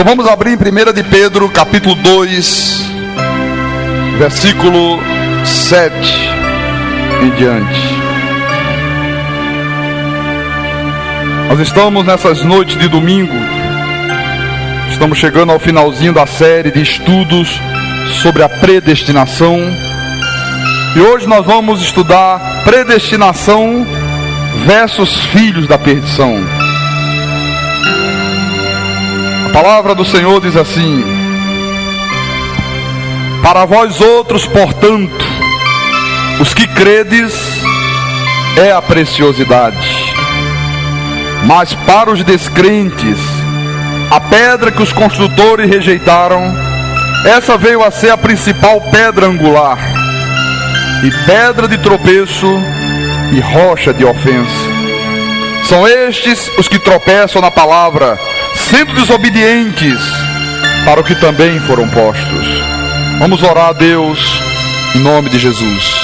Então vamos abrir em 1 de Pedro, capítulo 2, versículo 7 em diante. Nós estamos nessas noites de domingo, estamos chegando ao finalzinho da série de estudos sobre a predestinação. E hoje nós vamos estudar predestinação versus filhos da perdição. A palavra do Senhor diz assim: para vós outros, portanto, os que credes, é a preciosidade. Mas para os descrentes, a pedra que os construtores rejeitaram, essa veio a ser a principal pedra angular, e pedra de tropeço e rocha de ofensa. São estes os que tropeçam na palavra, sendo desobedientes para o que também foram postos. Vamos orar a Deus em nome de Jesus.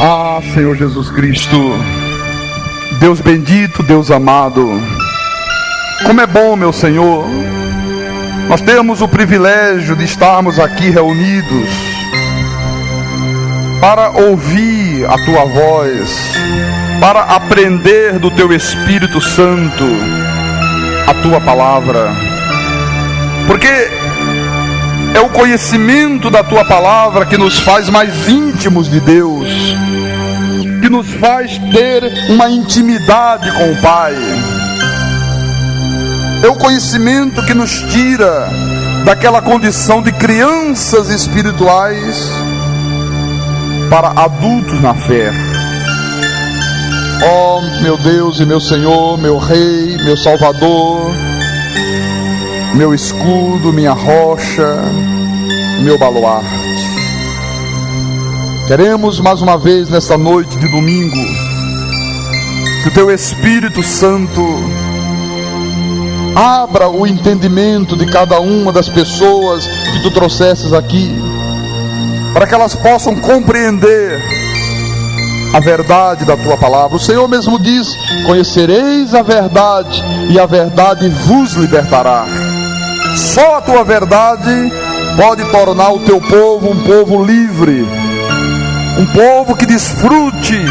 Ah, Senhor Jesus Cristo, Deus bendito, Deus amado, como é bom, meu Senhor, nós temos o privilégio de estarmos aqui reunidos para ouvir a Tua voz, para aprender do Teu Espírito Santo a Tua palavra, porque é o conhecimento da Tua palavra que nos faz mais íntimos de Deus, que nos faz ter uma intimidade com o Pai. É o conhecimento que nos tira daquela condição de crianças espirituais para adultos na fé. Oh, meu Deus e meu Senhor, meu Rei, meu Salvador, meu escudo, minha rocha, meu baluarte. Queremos mais uma vez nesta noite de domingo que o Teu Espírito Santo abra o entendimento de cada uma das pessoas que Tu trouxesses aqui, para que elas possam compreender a verdade da Tua palavra. O Senhor mesmo diz: conhecereis a verdade e a verdade vos libertará. Só a Tua verdade pode tornar o Teu povo um povo livre, um povo que desfrute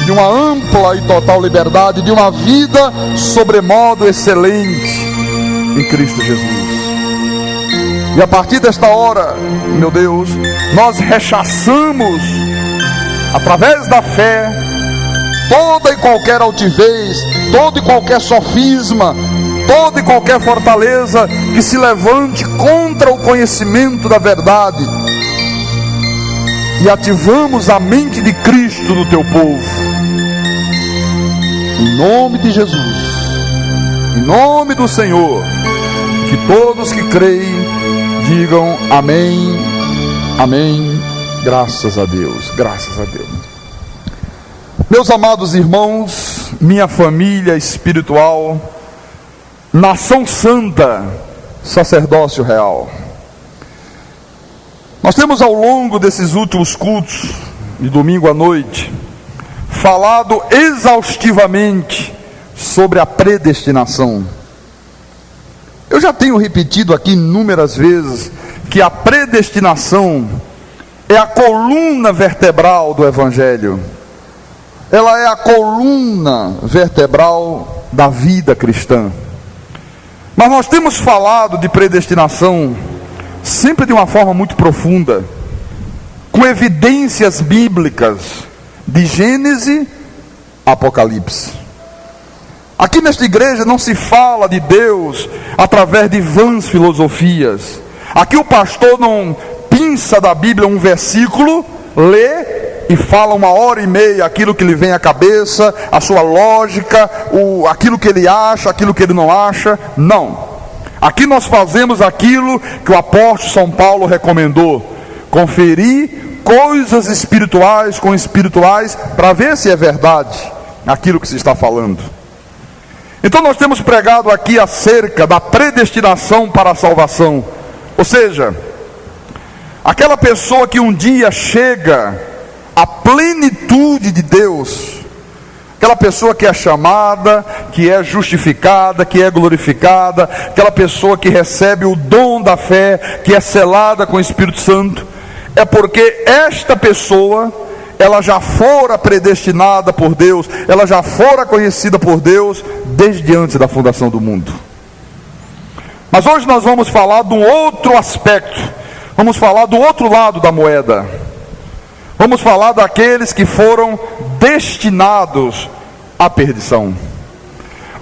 de uma ampla e total liberdade, de uma vida sobremodo excelente em Cristo Jesus. E a partir desta hora, meu Deus, nós rechaçamos, através da fé, toda e qualquer altivez, todo e qualquer sofisma, toda e qualquer fortaleza que se levante contra o conhecimento da verdade, e ativamos a mente de Cristo no Teu povo. Em nome de Jesus, em nome do Senhor, que todos que creem digam amém, amém, graças a Deus, graças a Deus. Meus amados irmãos, minha família espiritual, nação santa, sacerdócio real, nós temos ao longo desses últimos cultos, de domingo à noite, falado exaustivamente sobre a predestinação. Eu já tenho repetido aqui inúmeras vezes que a predestinação é a coluna vertebral do Evangelho. Ela é a coluna vertebral da vida cristã. Mas nós temos falado de predestinação sempre de uma forma muito profunda, com evidências bíblicas de Gênesis a Apocalipse. Aqui nesta igreja não se fala de Deus através de vãs filosofias. Aqui o pastor não pinça da Bíblia um versículo, lê e fala 1h30 aquilo que lhe vem à cabeça, a sua lógica, aquilo que ele acha, aquilo que ele não acha. Não. Aqui nós fazemos aquilo que o apóstolo São Paulo recomendou: conferir coisas espirituais com espirituais, para ver se é verdade aquilo que se está falando. Então nós temos pregado aqui acerca da predestinação para a salvação. Ou seja, aquela pessoa que um dia chega a plenitude de Deus, aquela pessoa que é chamada, que é justificada, que é glorificada, aquela pessoa que recebe o dom da fé, que é selada com o Espírito Santo, é porque esta pessoa, ela já fora predestinada por Deus, ela já fora conhecida por Deus desde antes da fundação do mundo. Mas hoje nós vamos falar de um outro aspecto, vamos falar do outro lado da moeda. Vamos falar daqueles que foram destinados à perdição.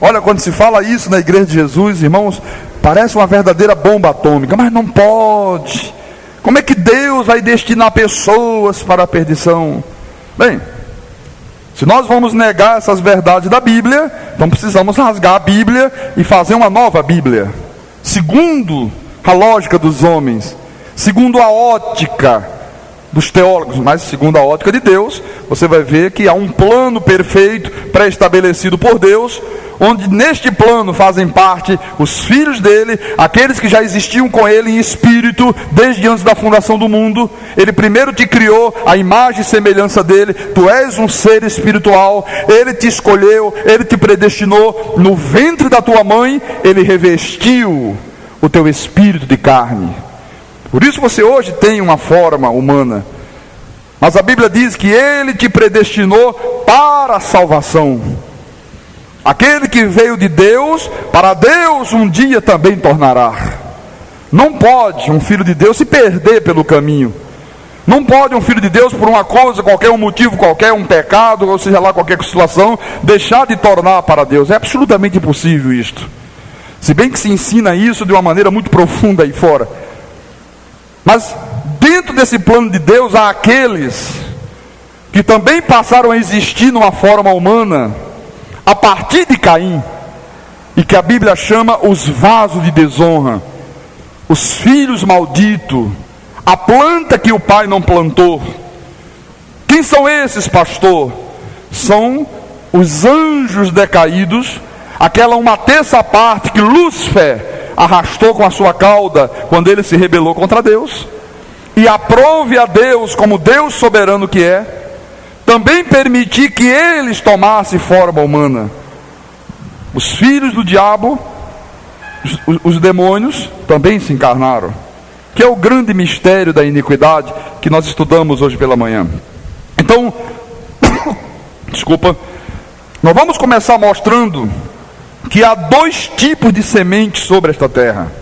Olha, quando se fala isso na igreja de Jesus, irmãos, parece uma verdadeira bomba atômica, mas não pode. Como é que Deus vai destinar pessoas para a perdição? Bem, se nós vamos negar essas verdades da Bíblia, então precisamos rasgar a Bíblia e fazer uma nova Bíblia, segundo a lógica dos homens, segundo a ótica dos teólogos, mas segundo a ótica de Deus, você vai ver que há um plano perfeito, pré-estabelecido por Deus, onde neste plano fazem parte os filhos dele, aqueles que já existiam com ele em espírito, desde antes da fundação do mundo. Ele primeiro te criou à imagem e semelhança dele, tu és um ser espiritual, ele te escolheu, ele te predestinou, no ventre da tua mãe, ele revestiu o teu espírito de carne. Por isso você hoje tem uma forma humana, mas a Bíblia diz que ele te predestinou para a salvação. Aquele que veio de Deus, para Deus um dia também tornará. Não pode um filho de Deus se perder pelo caminho. Não pode um filho de Deus, por uma coisa qualquer, um motivo qualquer, um pecado, ou seja lá qualquer situação, deixar de tornar para Deus. É absolutamente impossível isto. Se bem que se ensina isso de uma maneira muito profunda aí fora. Mas dentro desse plano de Deus há aqueles que também passaram a existir numa forma humana a partir de Caim, e que a Bíblia chama os vasos de desonra, os filhos malditos, a planta que o pai não plantou. Quem são esses, pastor? São os anjos decaídos, aquela uma terça parte que Lúcifer arrastou com a sua cauda quando ele se rebelou contra Deus, e aprove a Deus, como Deus soberano que é, também permitir que eles tomassem forma humana. Os filhos do diabo, os demônios, também se encarnaram, que é o grande mistério da iniquidade que nós estudamos hoje pela manhã. Então, desculpa, nós vamos começar mostrando que há dois tipos de sementes sobre esta terra: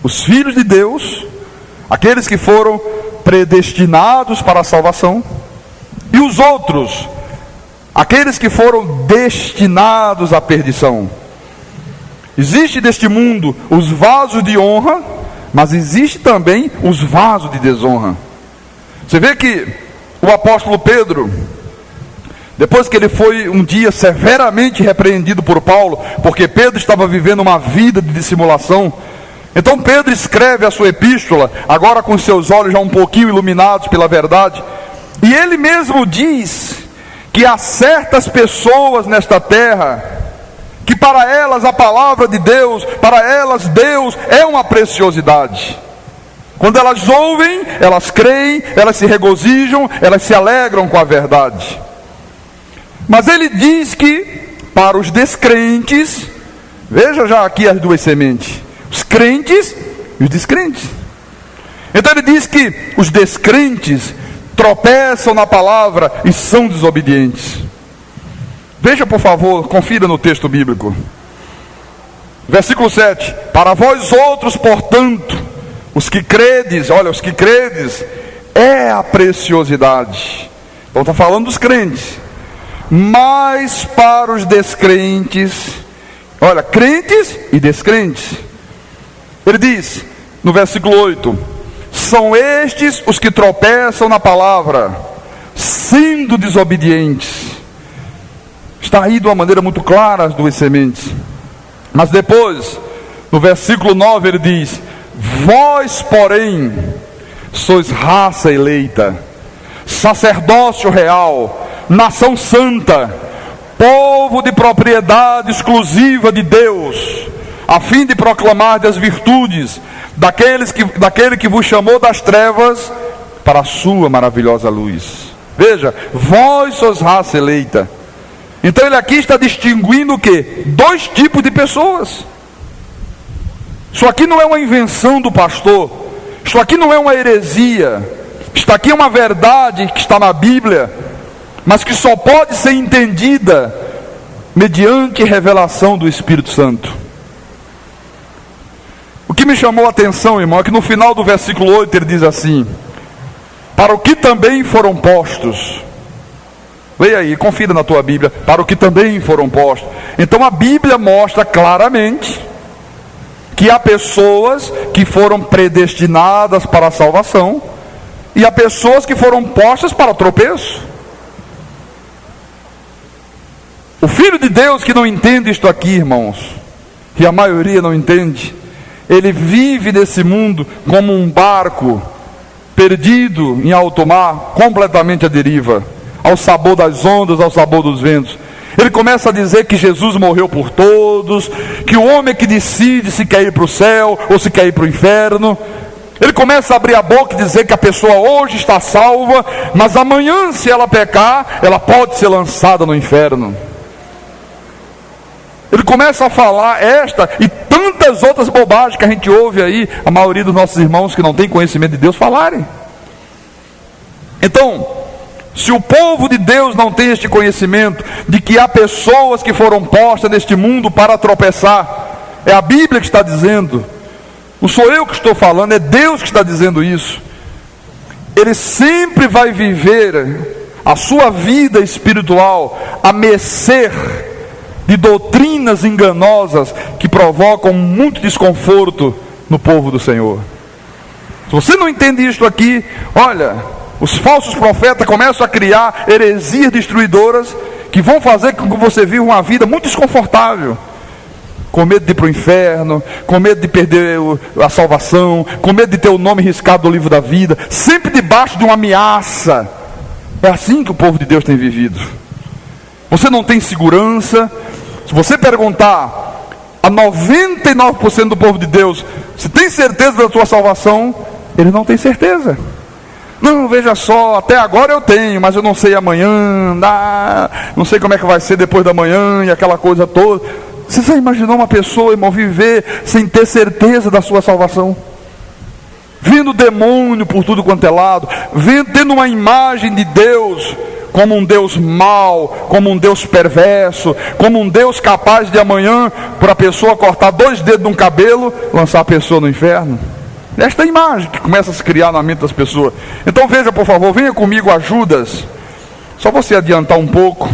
os filhos de Deus, aqueles que foram predestinados para a salvação, e os outros, aqueles que foram destinados à perdição. Existe neste mundo os vasos de honra, mas existe também os vasos de desonra. Você vê que o apóstolo Pedro, depois que ele foi um dia severamente repreendido por Paulo, porque Pedro estava vivendo uma vida de dissimulação, então Pedro escreve a sua epístola, agora com seus olhos já um pouquinho iluminados pela verdade, e ele mesmo diz que há certas pessoas nesta terra, que para elas a palavra de Deus, para elas Deus é uma preciosidade. Quando elas ouvem, elas creem, elas se regozijam, elas se alegram com a verdade. Mas ele diz que para os descrentes, veja já aqui as duas sementes, os crentes e os descrentes. Então ele diz que os descrentes tropeçam na palavra e são desobedientes. Veja por favor, confira no texto bíblico. Versículo 7: para vós outros, portanto, os que credes, olha, os que credes, é a preciosidade. Então está falando dos crentes. Mas para os descrentes, olha, crentes e descrentes, ele diz no versículo 8: são estes os que tropeçam na palavra, sendo desobedientes. Está aí de uma maneira muito clara as duas sementes. Mas depois, no versículo 9 ele diz: vós porém sois raça eleita, sacerdócio real, nação santa, povo de propriedade exclusiva de Deus, a fim de proclamar as virtudes daquele que vos chamou das trevas para a sua maravilhosa luz. Veja, vós sois raça eleita. Então ele aqui está distinguindo o quê? Dois tipos de pessoas. Isso aqui não é uma invenção do pastor. Isso aqui não é uma heresia. Isso aqui é uma verdade que está na Bíblia, mas que só pode ser entendida mediante revelação do Espírito Santo. O que me chamou a atenção, irmão, é que no final do versículo 8 ele diz assim: para o que também foram postos. Leia aí, confira na tua Bíblia. Para o que também foram postos. Então a Bíblia mostra claramente que há pessoas que foram predestinadas para a salvação e há pessoas que foram postas para o tropeço. O Filho de Deus que não entende isto aqui, irmãos, e a maioria não entende, ele vive nesse mundo como um barco perdido em alto mar, completamente à deriva, ao sabor das ondas, ao sabor dos ventos. Ele começa a dizer que Jesus morreu por todos, que o homem é que decide se quer ir para o céu ou se quer ir para o inferno. Ele começa a abrir a boca e dizer que a pessoa hoje está salva, mas amanhã, se ela pecar, ela pode ser lançada no inferno. Ele começa a falar esta e tantas outras bobagens que a gente ouve aí, a maioria dos nossos irmãos que não tem conhecimento de Deus falarem. Então, se o povo de Deus não tem este conhecimento de que há pessoas que foram postas neste mundo para tropeçar, é a Bíblia que está dizendo, não sou eu que estou falando, é Deus que está dizendo isso. Ele sempre vai viver a sua vida espiritual a mercê de doutrinas enganosas que provocam muito desconforto no povo do Senhor. Se você não entende isto aqui, olha, os falsos profetas começam a criar heresias destruidoras que vão fazer com que você viva uma vida muito desconfortável, com medo de ir para o inferno, com medo de perder a salvação, com medo de ter o nome riscado do livro da vida, sempre debaixo de uma ameaça. É assim que o povo de Deus tem vivido. Você não tem segurança. Se você perguntar a 99% do povo de Deus, se tem certeza da tua salvação, ele não tem certeza. Não, veja só, até agora eu tenho, mas eu não sei amanhã, não sei como é que vai ser depois da manhã e aquela coisa toda. Você já imaginou uma pessoa, irmão, viver sem ter certeza da sua salvação? Vendo demônio por tudo quanto é lado, tendo uma imagem de Deus como um Deus mau, como um Deus perverso, como um Deus capaz de amanhã, para a pessoa cortar 2 dedos de um cabelo, lançar a pessoa no inferno. Esta imagem que começa a se criar na mente das pessoas. Então veja, por favor, venha comigo a Judas. Só você adiantar um pouco.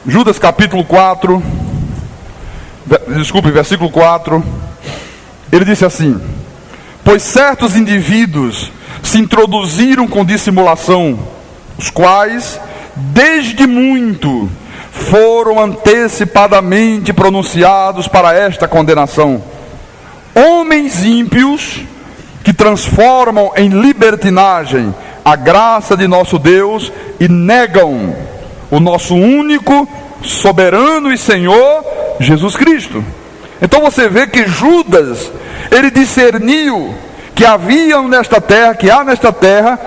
Judas capítulo 4. Versículo 4. Ele disse assim: pois certos indivíduos se introduziram com dissimulação, os quais, desde muito, foram antecipadamente pronunciados para esta condenação. Homens ímpios que transformam em libertinagem a graça de nosso Deus e negam o nosso único, soberano e Senhor Jesus Cristo. Então você vê que Judas, ele discerniu que haviam nesta terra, que há nesta terra,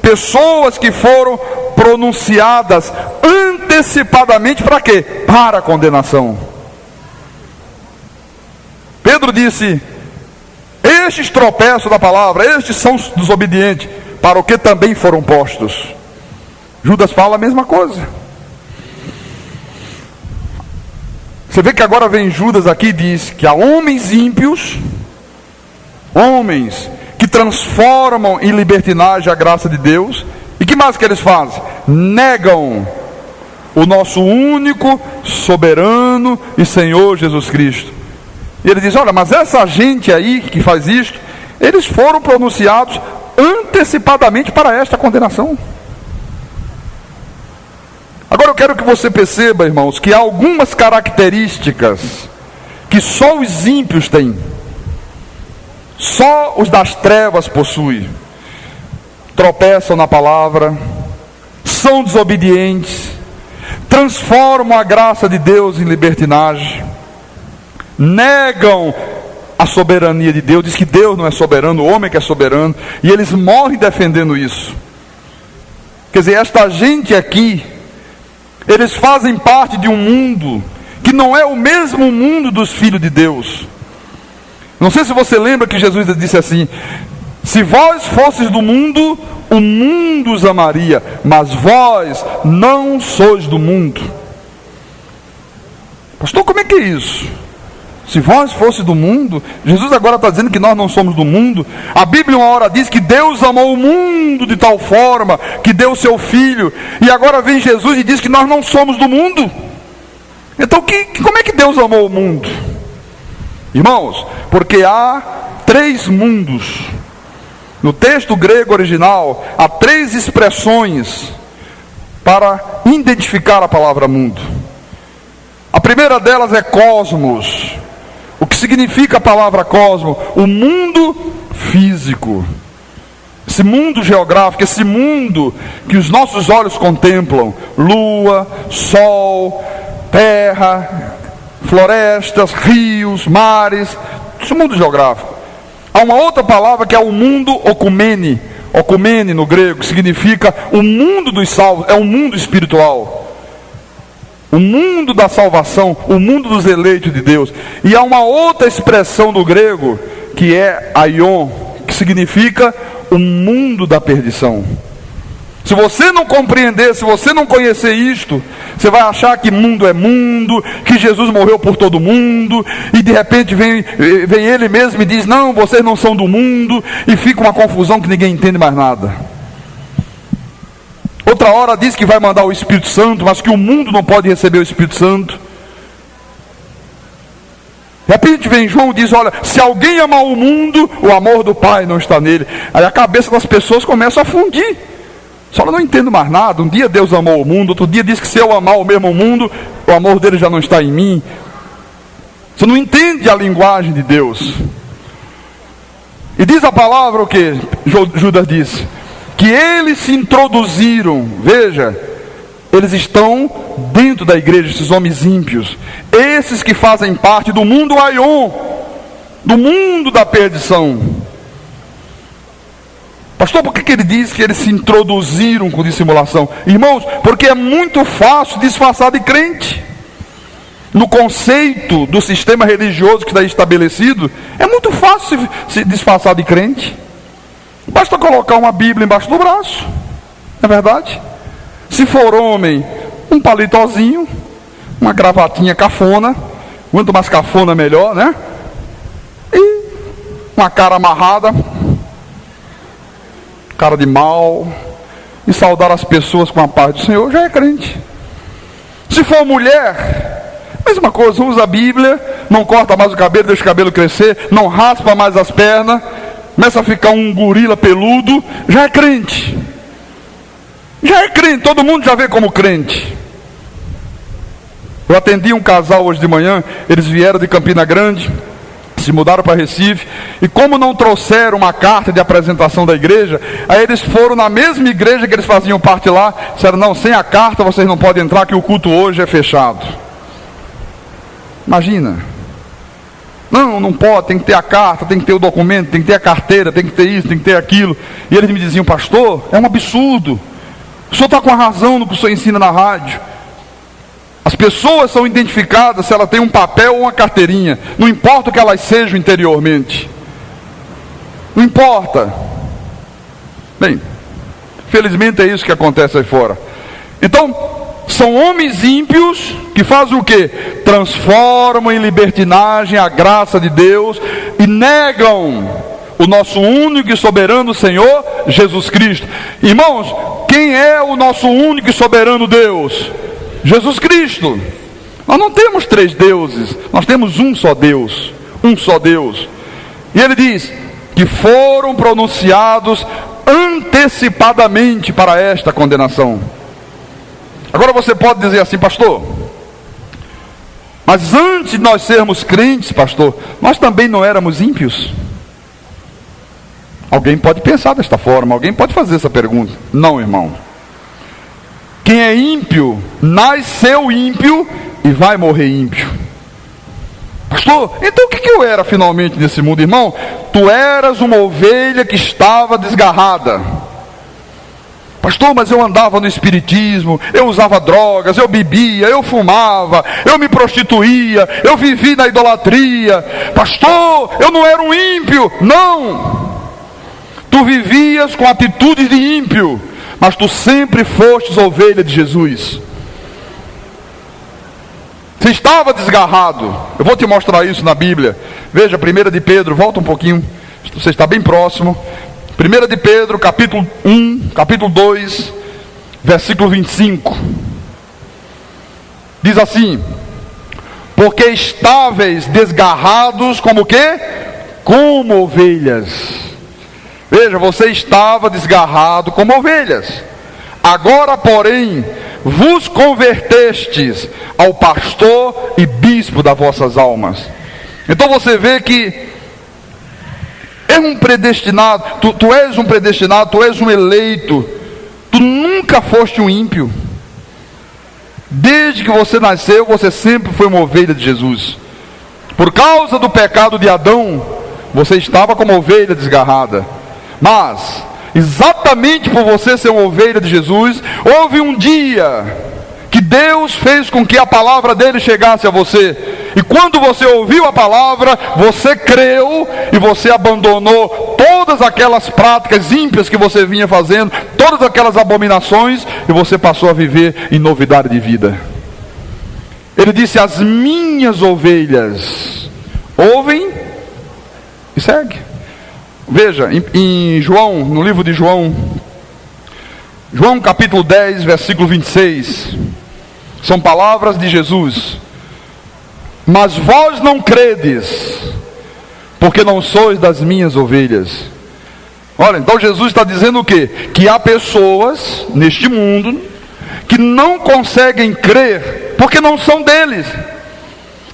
pessoas que foram pronunciadas antecipadamente para quê? Para a condenação. Pedro disse: estes tropeços da palavra, estes são os desobedientes, para o que também foram postos. Judas fala a mesma coisa. Você vê que agora vem Judas aqui e diz que há homens ímpios, homens que transformam em libertinagem a graça de Deus. E que mais que eles fazem? Negam o nosso único, soberano e Senhor Jesus Cristo. E ele diz: olha, mas essa gente aí que faz isto, eles foram pronunciados antecipadamente para esta condenação. Agora eu quero que você perceba, irmãos, que há algumas características que só os ímpios têm. Só os das trevas possuem. Tropeçam na palavra, são desobedientes, transformam a graça de Deus em libertinagem, negam a soberania de Deus, diz que Deus não é soberano, o homem que é soberano, e eles morrem defendendo isso. Quer dizer, esta gente aqui, eles fazem parte de um mundo que não é o mesmo mundo dos filhos de Deus. Não sei se você lembra que Jesus disse assim: se vós fosseis do mundo, o mundo os amaria, mas vós não sois do mundo. Pastor, como é que é isso? Se vós fosse do mundo, Jesus agora está dizendo que nós não somos do mundo. A Bíblia uma hora diz que Deus amou o mundo de tal forma que deu o seu Filho, e agora vem Jesus e diz que nós não somos do mundo. Então como é que Deus amou o mundo? Irmãos, porque há 3 mundos. No texto grego original, há 3 expressões para identificar a palavra mundo. A primeira delas é cosmos. O que significa a palavra cosmos? O mundo físico. Esse mundo geográfico, esse mundo que os nossos olhos contemplam. Lua, sol, terra, florestas, rios, mares. Esse mundo geográfico. Há uma outra palavra que é o mundo ocumene. Ocumene no grego, que significa o mundo dos salvos. É um mundo espiritual. O mundo da salvação, o mundo dos eleitos de Deus. E há uma outra expressão do grego, que é aion, que significa o mundo da perdição. Se você não compreender, se você não conhecer isto, você vai achar que mundo é mundo, que Jesus morreu por todo mundo, e de repente vem ele mesmo e diz: não, vocês não são do mundo, e fica uma confusão que ninguém entende mais nada. Outra hora diz que vai mandar o Espírito Santo, mas que o mundo não pode receber o Espírito Santo. De repente vem João e diz: olha, se alguém amar o mundo, o amor do Pai não está nele. Aí a cabeça das pessoas começa a fundir. Só eu não entendo mais nada. Um dia Deus amou o mundo, outro dia diz que se eu amar o mesmo mundo, o amor dele já não está em mim. Você não entende a linguagem de Deus. E diz a palavra o que Judas disse? Que eles se introduziram, veja, eles estão dentro da igreja, esses homens ímpios, esses que fazem parte do mundo aion, do mundo da perdição. Pastor, por que ele diz que eles se introduziram com dissimulação? Irmãos, porque é muito fácil disfarçar de crente. No conceito do sistema religioso que está estabelecido, é muito fácil se disfarçar de crente. Basta colocar uma Bíblia embaixo do braço, não é verdade? Se for homem, um palitozinho, uma gravatinha cafona, quanto mais cafona melhor, né? E uma cara amarrada, cara de mal, e saudar as pessoas com a paz do Senhor, já é crente. Se for mulher, mesma coisa, usa a Bíblia, não corta mais o cabelo, deixa o cabelo crescer, não raspa mais as pernas, começa a ficar um gorila peludo, já é crente. Já é crente, todo mundo já vê como crente. Eu atendi um casal hoje de manhã, eles vieram de Campina Grande, se mudaram para Recife, e como não trouxeram uma carta de apresentação da igreja, aí eles foram na mesma igreja que eles faziam parte lá, disseram: não, sem a carta vocês não podem entrar, que o culto hoje é fechado. Imagina. Não pode, tem que ter a carta, tem que ter o documento, tem que ter a carteira, tem que ter isso, tem que ter aquilo. E eles me diziam: pastor, é um absurdo, o senhor está com a razão no que o senhor ensina na rádio. As pessoas são identificadas se ela tem um papel ou uma carteirinha, não importa o que elas sejam interiormente, não importa. Bem, felizmente é isso que acontece aí fora. Então, são homens ímpios que fazem o quê? Transformam em libertinagem a graça de Deus e negam o nosso único e soberano Senhor Jesus Cristo. Irmãos, quem é o nosso único e soberano Deus? Jesus Cristo. Nós não temos 3 deuses, nós temos um só Deus, um só Deus. E ele diz que foram pronunciados antecipadamente para esta condenação. Agora você pode dizer assim: pastor, mas antes de nós sermos crentes, pastor, nós também não éramos ímpios? Alguém pode pensar desta forma, alguém pode fazer essa pergunta. Não, irmão. Quem é ímpio, nasceu ímpio e vai morrer ímpio. Pastor, então o que eu era finalmente nesse mundo? Irmão, tu eras uma ovelha que estava desgarrada. Pastor, mas eu andava no espiritismo, eu usava drogas, eu bebia, eu fumava, eu me prostituía, eu vivi na idolatria. Pastor, eu não era um ímpio. Não! Tu vivias com atitudes de ímpio, mas tu sempre fostes ovelha de Jesus. Você estava desgarrado. Eu vou te mostrar isso na Bíblia. Veja, 1 de Pedro, volta um pouquinho, você está bem próximo. 1 de Pedro, capítulo 1, capítulo 2, versículo 25. Diz assim: porque estáveis desgarrados como o quê? Como ovelhas. Veja, você estava desgarrado como ovelhas. Agora, porém, vos convertestes ao pastor e bispo das vossas almas. Então você vê que é um predestinado, tu és um predestinado, tu és um eleito. Tu nunca foste um ímpio. Desde que você nasceu, você sempre foi uma ovelha de Jesus. Por causa do pecado de Adão, você estava como ovelha desgarrada. Mas, exatamente por você ser uma ovelha de Jesus, houve um dia que Deus fez com que a palavra dele chegasse a você. E quando você ouviu a palavra, você creu e você abandonou todas aquelas práticas ímpias que você vinha fazendo, todas aquelas abominações, e você passou a viver em novidade de vida. Ele disse: as minhas ovelhas ouvem e seguem. Veja, em João, no livro de João, João capítulo 10, versículo 26, são palavras de Jesus: mas vós não credes, porque não sois das minhas ovelhas. Olha, então Jesus está dizendo o quê? Que há pessoas neste mundo que não conseguem crer, porque não são deles,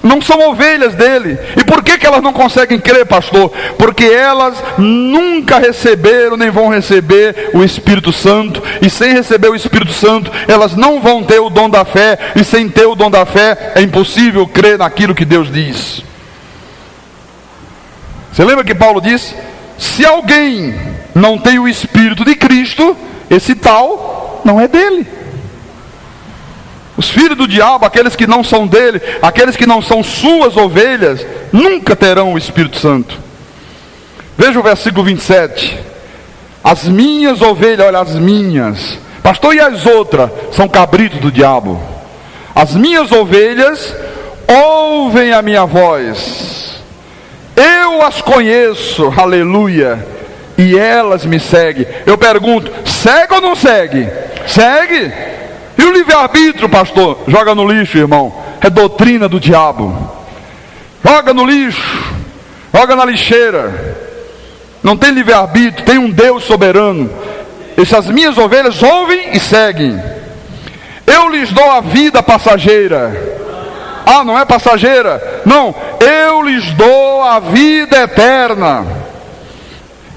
não são ovelhas dele. E por que elas não conseguem crer, pastor? Porque elas nunca receberam, nem vão receber o Espírito Santo. E sem receber o Espírito Santo, elas não vão ter o dom da fé. E sem ter o dom da fé, é impossível crer naquilo que Deus diz. Você lembra que Paulo disse: se alguém não tem o Espírito de Cristo, esse tal não é dele. Os filhos do diabo, aqueles que não são dele, aqueles que não são suas ovelhas, nunca terão o Espírito Santo. Veja o versículo 27. As minhas ovelhas, olha, as minhas. Pastor, e as outras? São cabritos do diabo. As minhas ovelhas ouvem a minha voz. Eu as conheço, aleluia, e elas me seguem. Eu pergunto, segue ou não segue? Segue. E o livre-arbítrio, pastor? Joga no lixo, irmão. É doutrina do diabo. Joga no lixo. Joga na lixeira. Não tem livre-arbítrio, tem um Deus soberano. Essas minhas ovelhas ouvem e seguem. Eu lhes dou a vida passageira. Ah, não é passageira? Não, eu lhes dou a vida eterna.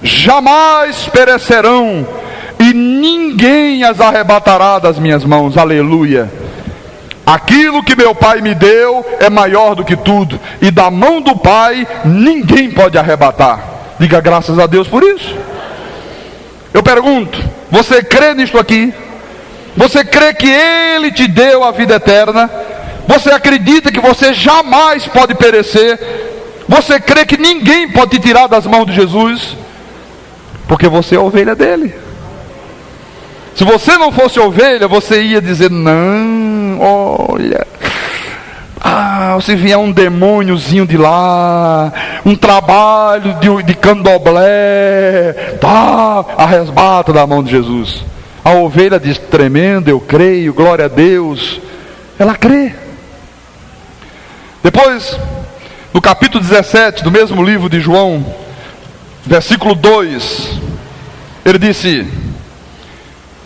Jamais perecerão, e ninguém as arrebatará das minhas mãos. Aleluia. Aquilo que meu Pai me deu é maior do que tudo, e da mão do Pai ninguém pode arrebatar. Diga graças a Deus por isso. Eu pergunto, você crê nisto aqui? Você crê que Ele te deu a vida eterna? Você acredita que você jamais pode perecer? Você crê que ninguém pode te tirar das mãos de Jesus? Porque você é a ovelha dele. Se você não fosse ovelha, você ia dizer: não, olha, se vier um demôniozinho de lá, um trabalho de candomblé, tá, arrebata da mão de Jesus. A ovelha diz: tremendo, eu creio, glória a Deus. Ela crê. Depois, no capítulo 17 do mesmo livro de João, versículo 2, ele disse: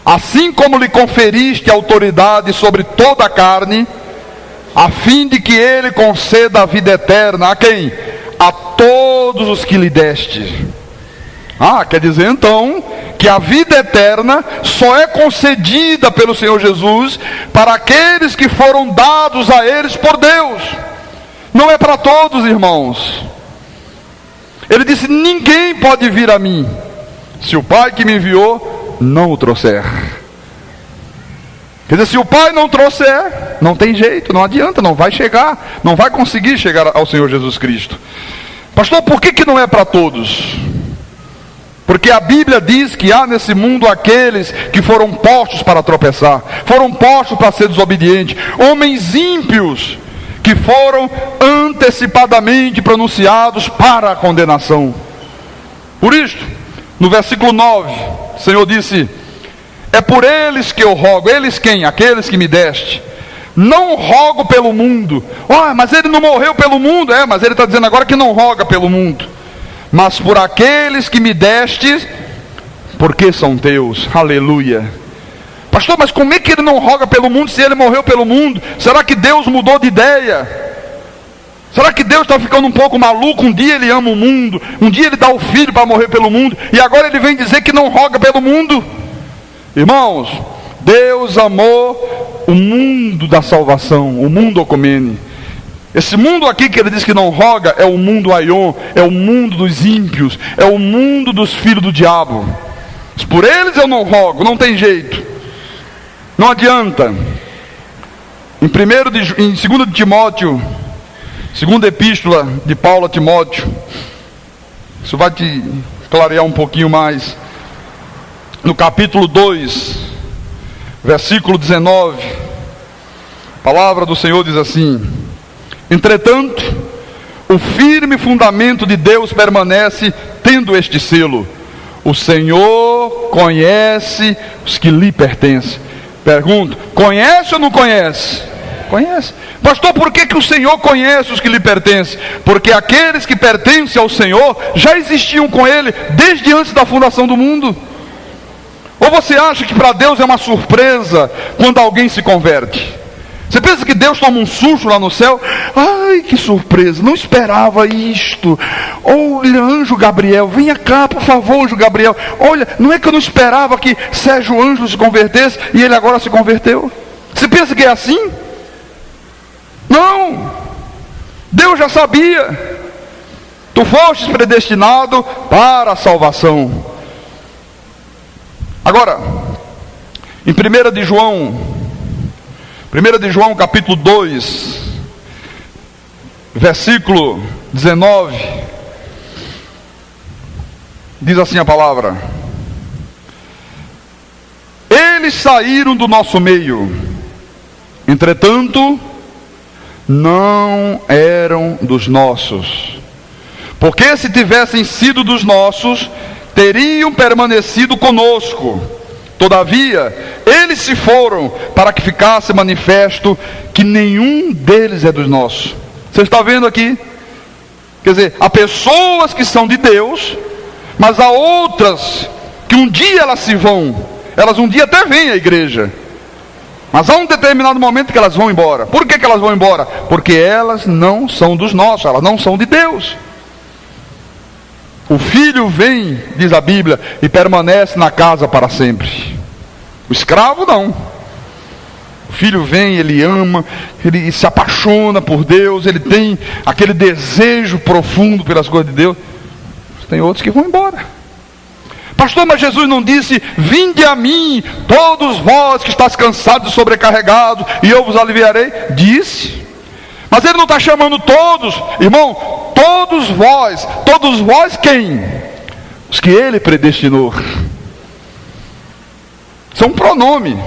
assim como lhe conferiste autoridade sobre toda a carne, a fim de que ele conceda a vida eterna a quem? A todos os que lhe deste. Quer dizer então que a vida eterna só é concedida pelo Senhor Jesus para aqueles que foram dados a eles por Deus. Não é para todos, irmãos. Ele disse: ninguém pode vir a mim se o Pai que me enviou não o trouxer. Quer dizer, se o Pai não trouxer, não tem jeito, não adianta, não vai chegar, não vai conseguir chegar ao Senhor Jesus Cristo. Pastor, por que não é para todos? Porque a Bíblia diz que há nesse mundo aqueles que foram postos para tropeçar, foram postos para ser desobedientes, homens ímpios que foram antecipadamente pronunciados para a condenação. Por isto, no versículo 9, o Senhor disse: é por eles que eu rogo. Eles quem? Aqueles que me deste. Não rogo pelo mundo. Mas ele não morreu pelo mundo. Mas ele está dizendo agora que não roga pelo mundo, mas por aqueles que me deste, porque são teus. Aleluia. Pastor, mas como é que ele não roga pelo mundo se ele morreu pelo mundo? Será que Deus mudou de ideia? Será que Deus está ficando um pouco maluco? Um dia ele ama o mundo, um dia ele dá o filho para morrer pelo mundo, e agora ele vem dizer que não roga pelo mundo? Irmãos, Deus amou o mundo da salvação, o mundo ocomene. Esse mundo aqui que ele diz que não roga é o mundo aion, é o mundo dos ímpios, é o mundo dos filhos do diabo. Mas por eles eu não rogo, não tem jeito, não adianta. Em 2 de Timóteo, segunda epístola de Paulo a Timóteo, isso vai te clarear um pouquinho mais. No capítulo 2, versículo 19, a palavra do Senhor diz assim: entretanto, o firme fundamento de Deus permanece, tendo este selo: o Senhor conhece os que lhe pertencem. Pergunto: conhece ou não conhece? Conhece. Pastor, por que o Senhor conhece os que lhe pertencem? Porque aqueles que pertencem ao Senhor já existiam com Ele desde antes da fundação do mundo. Ou você acha que para Deus é uma surpresa quando alguém se converte? Você pensa que Deus toma um susto lá no céu? Ai, que surpresa, não esperava isto. Olha, anjo Gabriel, venha cá, por favor, anjo Gabriel. Olha, não é que eu não esperava que Sérgio Ângelo se convertesse e ele agora se converteu? Você pensa que é assim? Não. Deus já sabia. Tu fostes predestinado para a salvação. Agora, em 1 de João capítulo 2, versículo 19, diz assim a palavra: eles saíram do nosso meio, entretanto, não eram dos nossos, porque se tivessem sido dos nossos, teriam permanecido conosco. Todavia, eles se foram para que ficasse manifesto que nenhum deles é dos nossos. Você está vendo aqui? Quer dizer, há pessoas que são de Deus, mas há outras que um dia elas se vão. Elas um dia até vêm à igreja, mas há um determinado momento que elas vão embora. Por que elas vão embora? Porque elas não são dos nossos, elas não são de Deus. O filho vem, diz a Bíblia, e permanece na casa para sempre. O escravo não. O filho vem, ele ama, ele se apaixona por Deus, ele tem aquele desejo profundo pelas coisas de Deus. Tem outros que vão embora. Pastor, mas Jesus não disse: vinde a mim, todos vós que estáis cansados e sobrecarregados, e eu vos aliviarei? Disse. Mas ele não está chamando todos, irmão, todos vós quem? Os que ele predestinou. Isso é um pronome.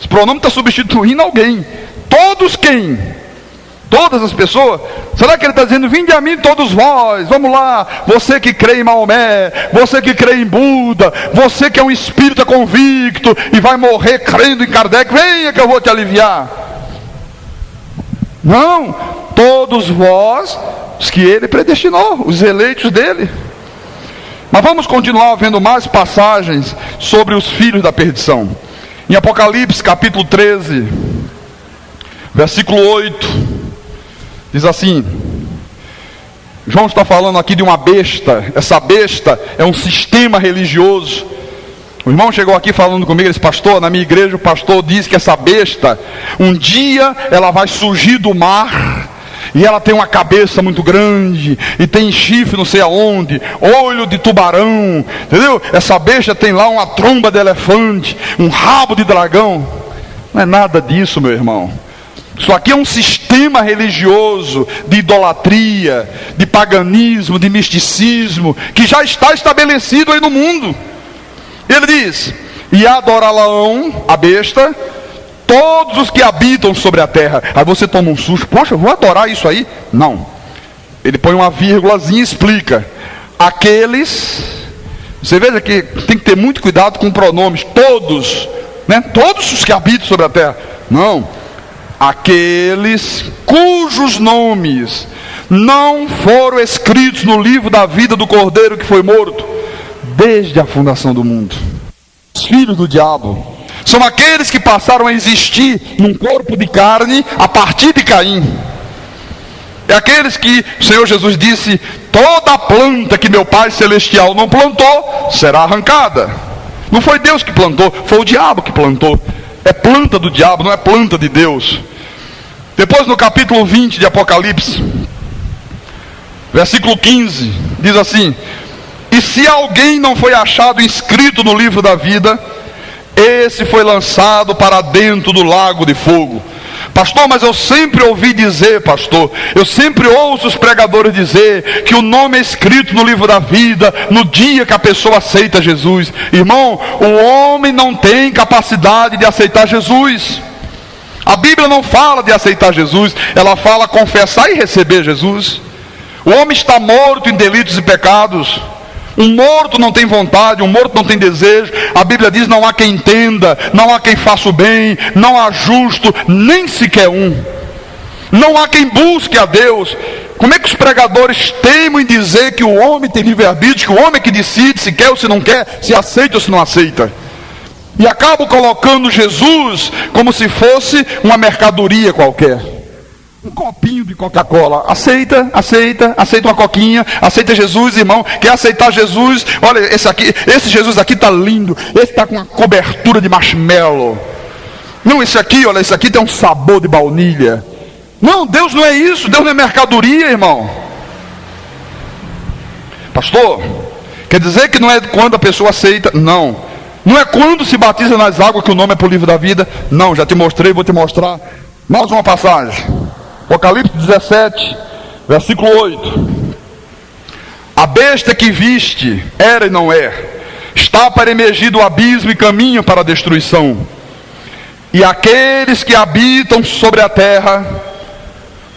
Esse pronome está substituindo alguém. Todos quem? Todas as pessoas. Será que ele está dizendo: vinde a mim todos vós, vamos lá, você que crê em Maomé, você que crê em Buda, você que é um espírita convicto e vai morrer crendo em Kardec, venha que eu vou te aliviar? Não, todos vós, os que ele predestinou, os eleitos dele. Mas vamos continuar vendo mais passagens sobre os filhos da perdição. Em Apocalipse capítulo 13, versículo 8, diz assim: João está falando aqui de uma besta. Essa besta é um sistema religioso. O irmão chegou aqui falando comigo, ele disse: pastor, na minha igreja o pastor diz que essa besta, um dia ela vai surgir do mar, e ela tem uma cabeça muito grande, e tem chifre não sei aonde, olho de tubarão, entendeu? Essa besta tem lá uma tromba de elefante, um rabo de dragão. Não é nada disso, meu irmão. Isso aqui é um sistema religioso de idolatria, de paganismo, de misticismo, que já está estabelecido aí no mundo. Ele diz: e adorá-la-ão, a besta, todos os que habitam sobre a terra. Aí você toma um susto: poxa, eu vou adorar isso aí? Não. Ele põe uma vírgulazinha e explica: aqueles, você veja que tem que ter muito cuidado com pronomes, todos, né? Todos os que habitam sobre a terra. Não. Aqueles cujos nomes não foram escritos no livro da vida do Cordeiro que foi morto desde a fundação do mundo. Os filhos do diabo são aqueles que passaram a existir num corpo de carne a partir de Caim. É aqueles que o Senhor Jesus disse: toda planta que meu Pai Celestial não plantou será arrancada. Não foi Deus que plantou, foi o diabo que plantou. É planta do diabo, não é planta de Deus. Depois, no capítulo 20 de Apocalipse, versículo 15, diz assim: e se alguém não foi achado inscrito no livro da vida, esse foi lançado para dentro do lago de fogo. Pastor, mas eu sempre ouvi dizer, pastor, eu sempre ouço os pregadores dizer que o nome é escrito no livro da vida no dia que a pessoa aceita Jesus. Irmão, o homem não tem capacidade de aceitar Jesus. A Bíblia não fala de aceitar Jesus, ela fala confessar e receber Jesus. O homem está morto em delitos e pecados. Um morto não tem vontade, um morto não tem desejo. A Bíblia diz: não há quem entenda, não há quem faça o bem, não há justo, nem sequer um. Não há quem busque a Deus. Como é que os pregadores teimam em dizer que o homem tem livre-arbítrio, que o homem é que decide se quer ou se não quer, se aceita ou se não aceita? E acabam colocando Jesus como se fosse uma mercadoria qualquer. Um copinho de Coca-Cola, aceita uma coquinha, aceita Jesus, irmão. Quer aceitar Jesus? Olha, esse Jesus aqui está lindo, esse está com uma cobertura de marshmallow. Não, esse aqui, olha, esse aqui tem um sabor de baunilha. Não, Deus não é isso, Deus não é mercadoria, irmão. Pastor, quer dizer que não é quando a pessoa aceita? Não. Não é quando se batiza nas águas que o nome é para o livro da vida? Não, já te mostrei, vou te mostrar mais uma passagem. Apocalipse 17, versículo 8. A besta que viste, era e não é, está para emergir do abismo e caminha para a destruição. E aqueles que habitam sobre a terra,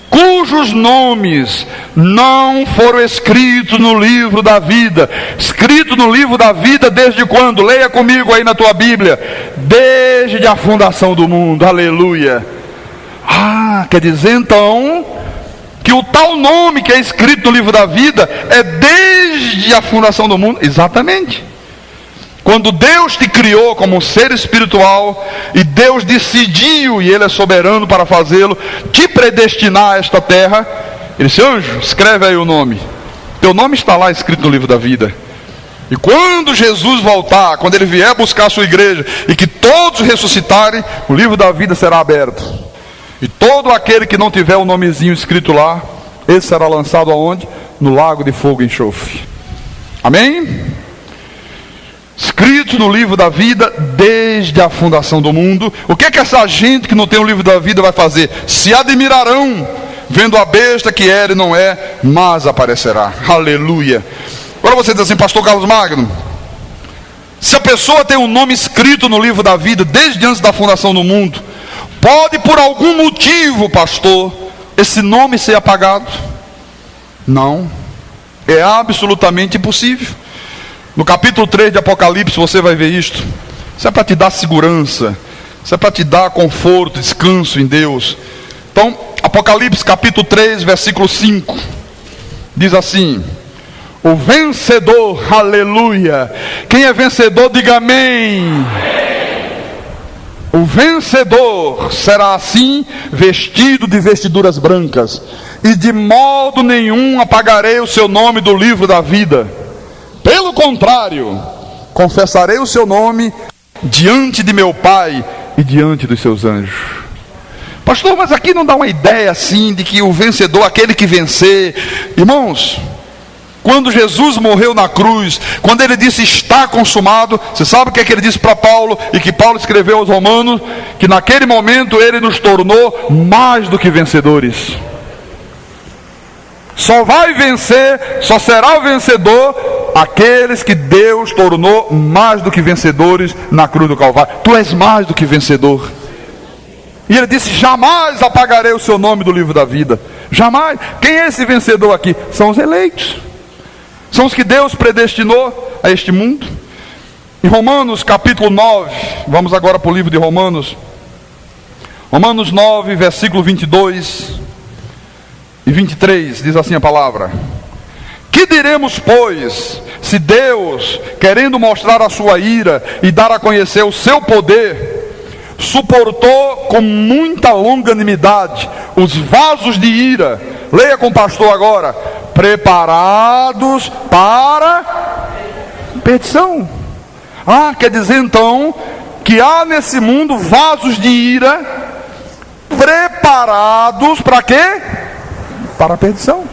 cujos nomes não foram escritos no livro da vida. Escrito no livro da vida desde quando? Leia comigo aí na tua Bíblia. Desde a fundação do mundo. Aleluia. Quer dizer então que o tal nome que é escrito no livro da vida é desde a fundação do mundo? Exatamente. Quando Deus te criou como um ser espiritual, e Deus decidiu, e Ele é soberano para fazê-lo, te predestinar a esta terra, Ele disse: anjo, escreve aí o nome. Teu nome está lá escrito no livro da vida. E quando Jesus voltar, quando Ele vier buscar a sua igreja, e que todos ressuscitarem, o livro da vida será aberto. E todo aquele que não tiver o nomezinho escrito lá, esse será lançado aonde? No lago de fogo e enxofre. Amém? Escrito no livro da vida desde a fundação do mundo. O que é que essa gente que não tem o livro da vida vai fazer? Se admirarão, vendo a besta que era e não é, mas aparecerá. Aleluia. Agora você diz assim: pastor Carlos Magno, se a pessoa tem um nome escrito no livro da vida desde antes da fundação do mundo, pode por algum motivo, pastor, esse nome ser apagado? Não, é absolutamente impossível. No capítulo 3 de Apocalipse você vai ver isto. Isso é para te dar segurança, isso é para te dar conforto, descanso em Deus. Então, Apocalipse capítulo 3, versículo 5, diz assim: o vencedor, aleluia. Quem é vencedor, diga amém. O vencedor será assim, vestido de vestiduras brancas, e de modo nenhum apagarei o seu nome do livro da vida. Pelo contrário, confessarei o seu nome diante de meu Pai e diante dos seus anjos. Pastor, mas aqui não dá uma ideia assim de que o vencedor, aquele que vencer, irmãos, quando Jesus morreu na cruz, quando ele disse está consumado, você sabe o que é que ele disse para Paulo, e que Paulo escreveu aos Romanos? Que naquele momento ele nos tornou mais do que vencedores. Só vai vencer, só será vencedor aqueles que Deus tornou mais do que vencedores na cruz do Calvário. Tu és mais do que vencedor. E ele disse: jamais apagarei o seu nome do livro da vida. Jamais. Quem é esse vencedor aqui? São os eleitos. São os que Deus predestinou a este mundo. Em Romanos capítulo 9, vamos agora para o livro de Romanos. Romanos 9, versículo 22 e 23, diz assim a palavra: que diremos, pois, se Deus, querendo mostrar a sua ira e dar a conhecer o seu poder, suportou com muita longanimidade os vasos de ira, leia com o pastor agora, preparados para perdição. Quer dizer então que há nesse mundo vasos de ira preparados para quê? Para a perdição,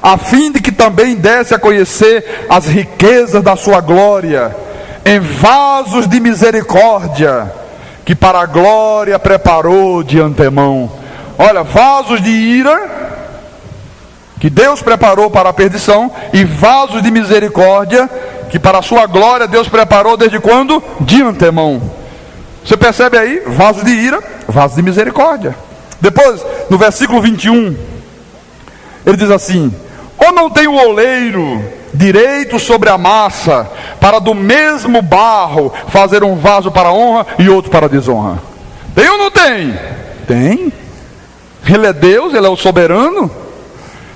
a fim de que também desse a conhecer as riquezas da sua glória em vasos de misericórdia, que para a glória preparou de antemão. Olha, vasos de ira que Deus preparou para a perdição, e vasos de misericórdia que para a sua glória Deus preparou desde quando? De antemão. Você percebe aí? Vasos de ira, vasos de misericórdia. Depois, no versículo 21, ele diz assim: ou não tem o oleiro direito sobre a massa, para do mesmo barro fazer um vaso para a honra e outro para a desonra? Tem ou não tem? Tem. Ele é Deus, ele é o soberano.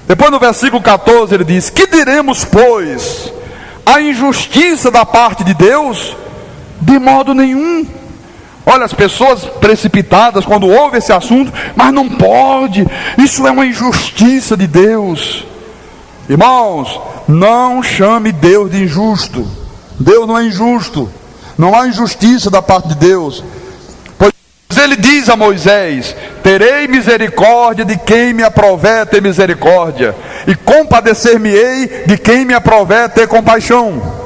Depois no versículo 14 ele diz: que diremos, pois, a injustiça da parte de Deus? De modo nenhum. Olha, as pessoas precipitadas quando ouvem esse assunto: mas não pode, isso é uma injustiça de Deus. Irmãos, não chame Deus de injusto. Deus não é injusto, não há injustiça da parte de Deus. Pois ele diz a Moisés: terei misericórdia de quem me aprover ter misericórdia, e compadecer-me-ei de quem me aprover ter compaixão.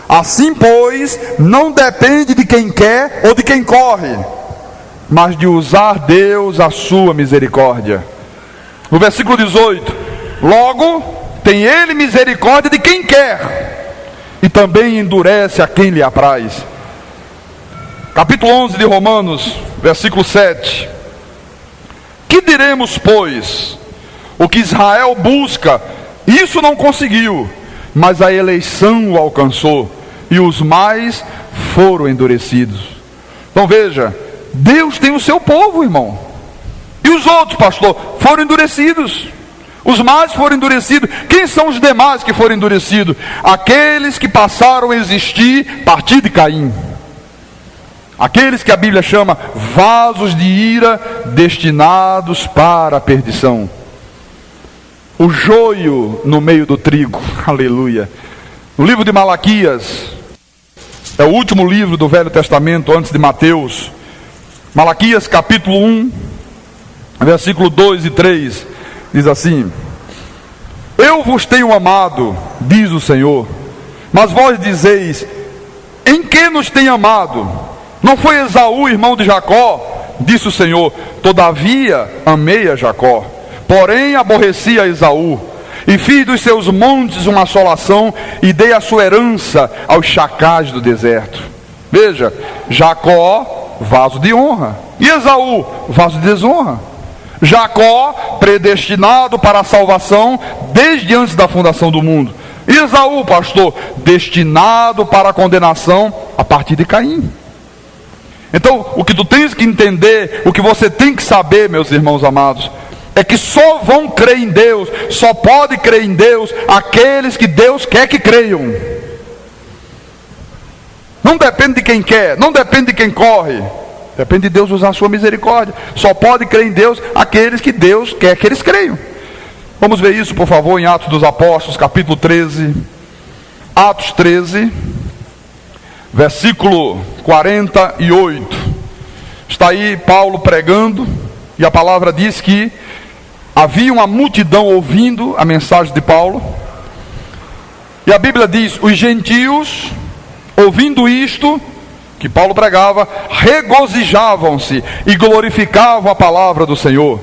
Assim, pois, não depende de quem quer ou de quem corre, mas de usar Deus a sua misericórdia. No versículo 18: logo, tem ele misericórdia de quem quer, e também endurece a quem lhe apraz. Capítulo 11 de Romanos, versículo 7: que diremos, pois? O que Israel busca, isso não conseguiu, mas a eleição o alcançou, e os mais foram endurecidos. Então veja, Deus tem o seu povo, irmão. E os outros, pastor, foram endurecidos. Os mais foram endurecidos. Quem são os demais que foram endurecidos? Aqueles que passaram a existir a partir de Caim. Aqueles que a Bíblia chama vasos de ira destinados para a perdição. O joio no meio do trigo. Aleluia. No livro de Malaquias, é o último livro do Velho Testamento antes de Mateus. Malaquias capítulo 1, versículo 2 e 3, diz assim: eu vos tenho amado, diz o Senhor, mas vós dizeis: em que nos tem amado? Não foi Esaú, irmão de Jacó? Disse o Senhor: todavia amei a Jacó, porém aborreci a Esaú, e fiz dos seus montes uma assolação, e dei a sua herança aos chacais do deserto. Veja, Jacó, vaso de honra, e Esaú, vaso de desonra. Jacó, predestinado para a salvação desde antes da fundação do mundo. E Esaú, pastor, destinado para a condenação a partir de Caim. Então, o que tu tens que entender, o que você tem que saber, meus irmãos amados, é que só vão crer em Deus, só pode crer em Deus aqueles que Deus quer que creiam. Não depende de quem quer, não depende de quem corre, depende de Deus usar a sua misericórdia. Só pode crer em Deus aqueles que Deus quer que eles creiam. Vamos ver isso, por favor, em Atos dos Apóstolos, capítulo 13. Atos 13, versículo 48. Está aí Paulo pregando, e a palavra diz que havia uma multidão ouvindo a mensagem de Paulo, E a Bíblia diz: os gentios, ouvindo isto que Paulo pregava, regozijavam-se e glorificavam a palavra do Senhor.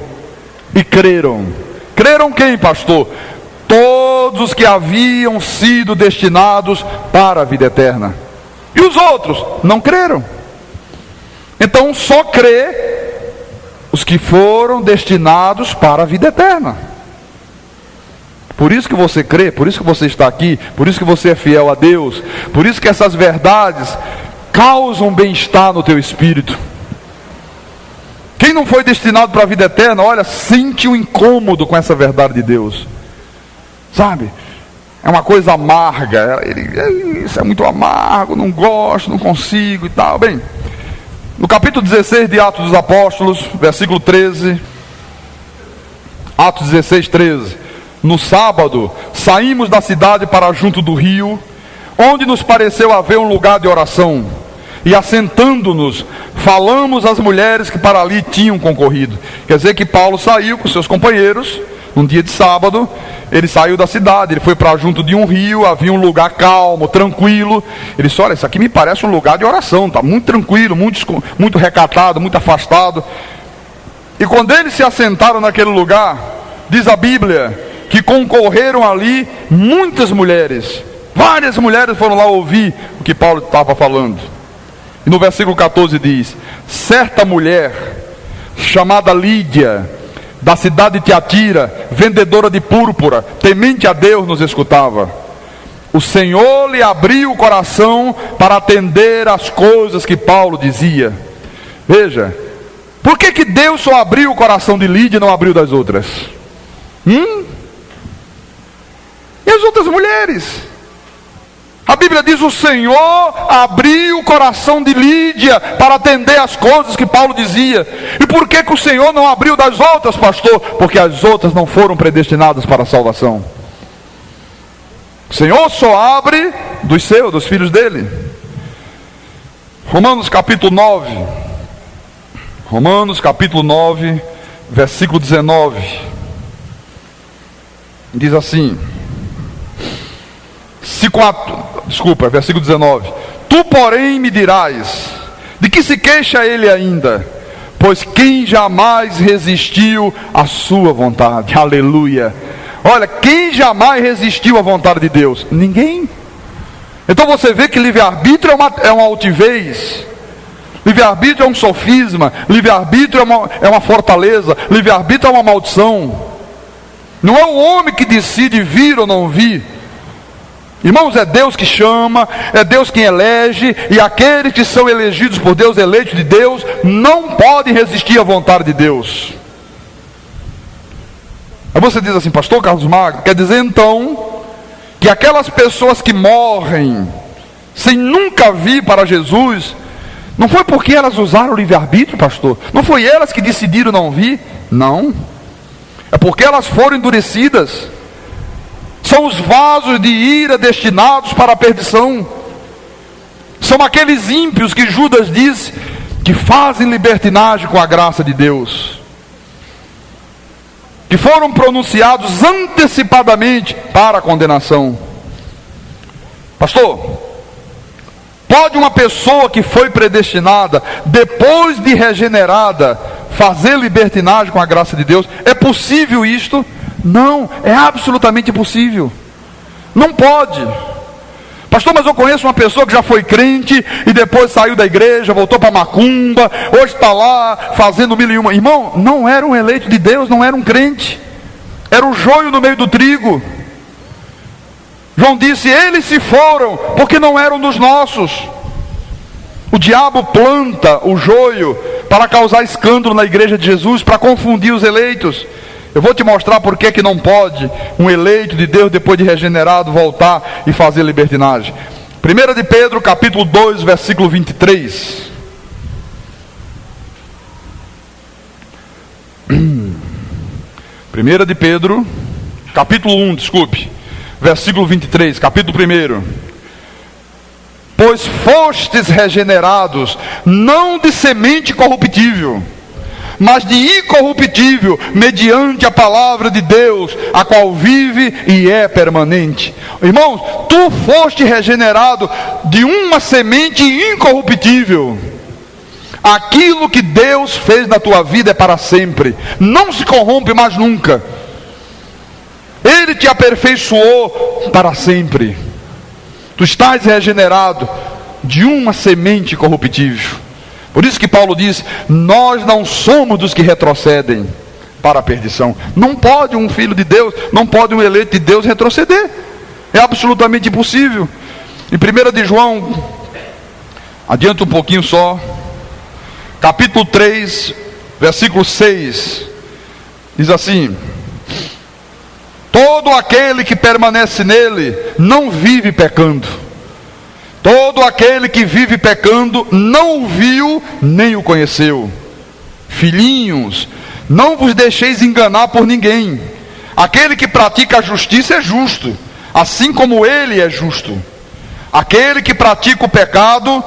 E creram. Creram quem, pastor? Todos os que haviam sido destinados para a vida eterna. E os outros não creram. Então só crê os que foram destinados para a vida eterna. Por isso que você crê, por isso que você está aqui, por isso que você é fiel a Deus, por isso que essas verdades causam bem-estar no teu espírito. Quem não foi destinado para a vida eterna, olha, sente um incômodo com essa verdade de Deus. Sabe? É uma coisa amarga. Isso é muito amargo, não gosto, não consigo e tal. Bem, no capítulo 16 de Atos dos Apóstolos, versículo 13. Atos 16, 13. No sábado, saímos da cidade para junto do rio, onde nos pareceu haver um lugar de oração. E assentando-nos, falamos às mulheres que para ali tinham concorrido. Quer dizer que Paulo saiu com seus companheiros, num dia de sábado. Ele saiu da cidade, ele foi para junto de um rio, havia um lugar calmo, tranquilo. Ele disse: olha, isso aqui me parece um lugar de oração, está muito tranquilo, muito recatado, muito afastado. E quando eles se assentaram naquele lugar, diz a Bíblia que concorreram ali muitas mulheres. Várias mulheres foram lá ouvir o que Paulo estava falando. E no versículo 14 diz: certa mulher, chamada Lídia, da cidade de Tiatira, vendedora de púrpura, temente a Deus, nos escutava. O Senhor lhe abriu o coração para atender às coisas que Paulo dizia. Veja, por que Deus só abriu o coração de Lídia e não abriu das outras? E as outras mulheres? A Bíblia diz: o Senhor abriu o coração de Lídia para atender às coisas que Paulo dizia. E por que o Senhor não abriu das outras, pastor? Porque as outras não foram predestinadas para a salvação. O Senhor só abre dos seus, dos filhos dele. Romanos capítulo 9. Romanos capítulo 9, versículo 19. Diz assim: versículo 19. Tu, porém, me dirás: de que se queixa ele ainda? Pois quem jamais resistiu à sua vontade? Aleluia. Olha, quem jamais resistiu à vontade de Deus? Ninguém. Então você vê que livre-arbítrio é uma altivez. Livre-arbítrio é um sofisma. Livre-arbítrio é uma fortaleza. Livre-arbítrio é uma maldição. Não é o homem que decide vir ou não vir. Irmãos, é Deus que chama, é Deus quem elege, e aqueles que são elegidos por Deus, eleitos de Deus, não podem resistir à vontade de Deus. Aí você diz assim: pastor Carlos Magno, quer dizer então que aquelas pessoas que morrem sem nunca vir para Jesus, não foi porque elas usaram o livre-arbítrio, pastor? Não foi elas que decidiram não vir? Não. É porque elas foram endurecidas. São os vasos de ira destinados para a perdição. São aqueles ímpios que Judas diz que fazem libertinagem com a graça de Deus, que foram pronunciados antecipadamente para a condenação. Pastor, pode uma pessoa que foi predestinada, depois de regenerada, fazer libertinagem com a graça de Deus? É possível isto? Não, é absolutamente impossível. Não pode. Pastor, mas eu conheço uma pessoa que já foi crente e depois saiu da igreja, voltou para macumba, hoje está lá fazendo mil e uma. Irmão, não era um eleito de Deus, não era um crente, era o joio no meio do trigo. João disse: eles se foram porque não eram dos nossos. O diabo planta o joio para causar escândalo na igreja de Jesus, para confundir os eleitos. Eu vou te mostrar por que não pode um eleito de Deus, depois de regenerado, voltar e fazer libertinagem. 1 de Pedro, capítulo 2, versículo 23. 1 de Pedro, capítulo 1, desculpe, versículo 23, capítulo 1. Pois fostes regenerados, não de semente corruptível, mas de incorruptível, mediante a palavra de Deus, a qual vive e é permanente. Irmãos, tu foste regenerado de uma semente incorruptível. Aquilo que Deus fez na tua vida é para sempre, não se corrompe mais nunca. Ele te aperfeiçoou para sempre. Tu estás regenerado de uma semente corruptível. Por isso que Paulo diz: nós não somos dos que retrocedem para a perdição. Não pode um filho de Deus, não pode um eleito de Deus retroceder. É absolutamente impossível. Em 1 de João, adianta um pouquinho só, capítulo 3, versículo 6, diz assim: todo aquele que permanece nele não vive pecando. Todo aquele que vive pecando não o viu nem o conheceu. Filhinhos, não vos deixeis enganar por ninguém. Aquele que pratica a justiça é justo, assim como ele é justo. Aquele que pratica o pecado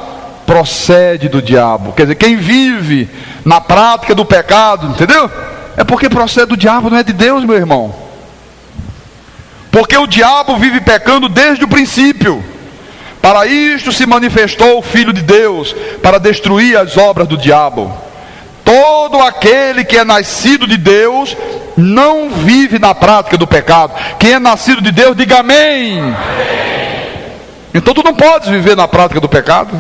procede do diabo. Quer dizer, quem vive na prática do pecado, entendeu? É porque procede do diabo, não é de Deus, meu irmão. Porque o diabo vive pecando desde o princípio. Para isto se manifestou o Filho de Deus, para destruir as obras do diabo. Todo aquele que é nascido de Deus não vive na prática do pecado. Quem é nascido de Deus, diga amém. Amém. Então tu não podes viver na prática do pecado,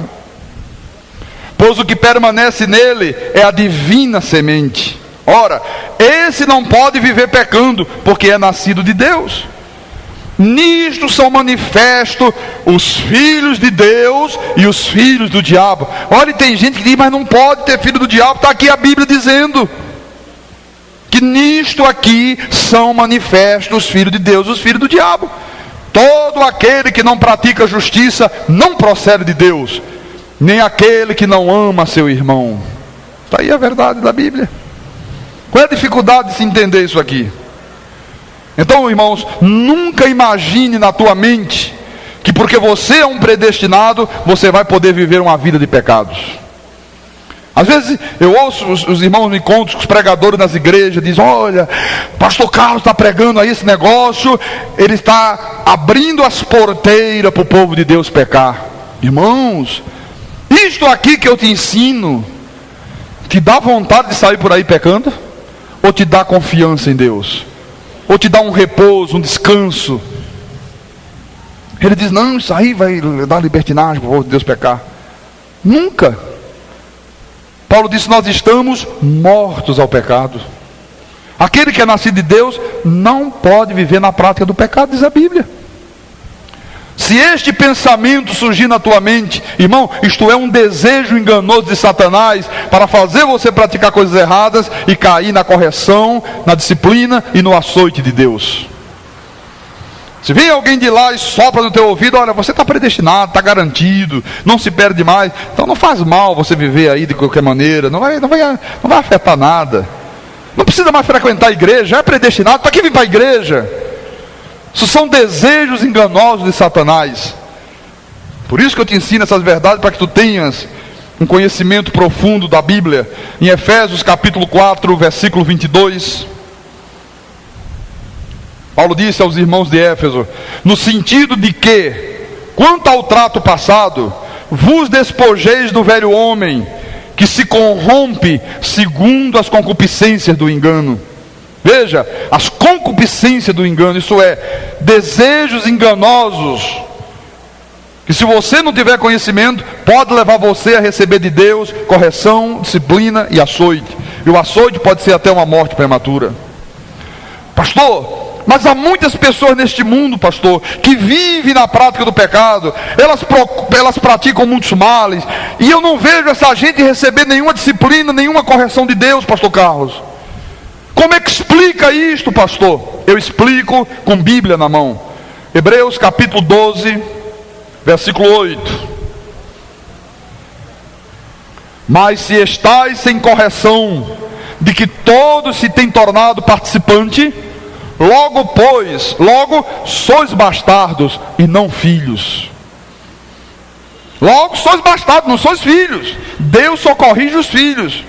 pois o que permanece nele é a divina semente. Ora, esse não pode viver pecando, porque é nascido de Deus. Nisto são manifestos os filhos de Deus e os filhos do diabo. Olha, tem gente que diz, mas não pode ter filho do diabo. Está aqui a Bíblia dizendo que nisto aqui são manifestos os filhos de Deus e os filhos do diabo. Todo aquele que não pratica justiça não procede de Deus, nem aquele que não ama seu irmão. Está aí a verdade da Bíblia. Qual é a dificuldade de se entender isso aqui? Então, irmãos, nunca imagine na tua mente que porque você é um predestinado, você vai poder viver uma vida de pecados. Às vezes eu ouço os irmãos me contam, os pregadores nas igrejas dizem: olha, pastor Carlos está pregando aí esse negócio, ele está abrindo as porteiras para o povo de Deus pecar. Irmãos, isto aqui que eu te ensino te dá vontade de sair por aí pecando? Ou te dá confiança em Deus? Ou te dá um repouso, um descanso? Ele diz: não, isso aí vai dar libertinagem para o povo de Deus pecar. Nunca. Paulo disse: nós estamos mortos ao pecado. Aquele que é nascido de Deus não pode viver na prática do pecado, diz a Bíblia. Se este pensamento surgir na tua mente, irmão, isto é um desejo enganoso de Satanás para fazer você praticar coisas erradas e cair na correção, na disciplina e no açoite de Deus. Se vem alguém de lá e sopra no teu ouvido: olha, você está predestinado, está garantido, não se perde mais, então não faz mal você viver aí de qualquer maneira, não vai afetar nada, não precisa mais frequentar a igreja, já é predestinado, para que vir para a igreja? Isso são desejos enganosos de Satanás. Por isso que eu te ensino essas verdades, para que tu tenhas um conhecimento profundo da Bíblia. Em Efésios capítulo 4, versículo 22, Paulo disse aos irmãos de Éfeso, no sentido de que, quanto ao trato passado, vos despojeis do velho homem, que se corrompe segundo as concupiscências do engano. Veja, as concupiscências do engano, isso é, desejos enganosos, que se você não tiver conhecimento, pode levar você a receber de Deus correção, disciplina e açoite. E o açoite pode ser até uma morte prematura. Pastor, mas há muitas pessoas neste mundo, pastor, que vivem na prática do pecado, elas praticam muitos males, e eu não vejo essa gente receber nenhuma disciplina, nenhuma correção de Deus, pastor Carlos. Como é que explica isto, pastor? Eu explico com Bíblia na mão. Hebreus capítulo 12, versículo 8. Mas se estais sem correção, de que todos se têm tornado participante, logo sois bastardos e não filhos. Logo sois bastardos, não sois filhos. Deus só corrige os filhos.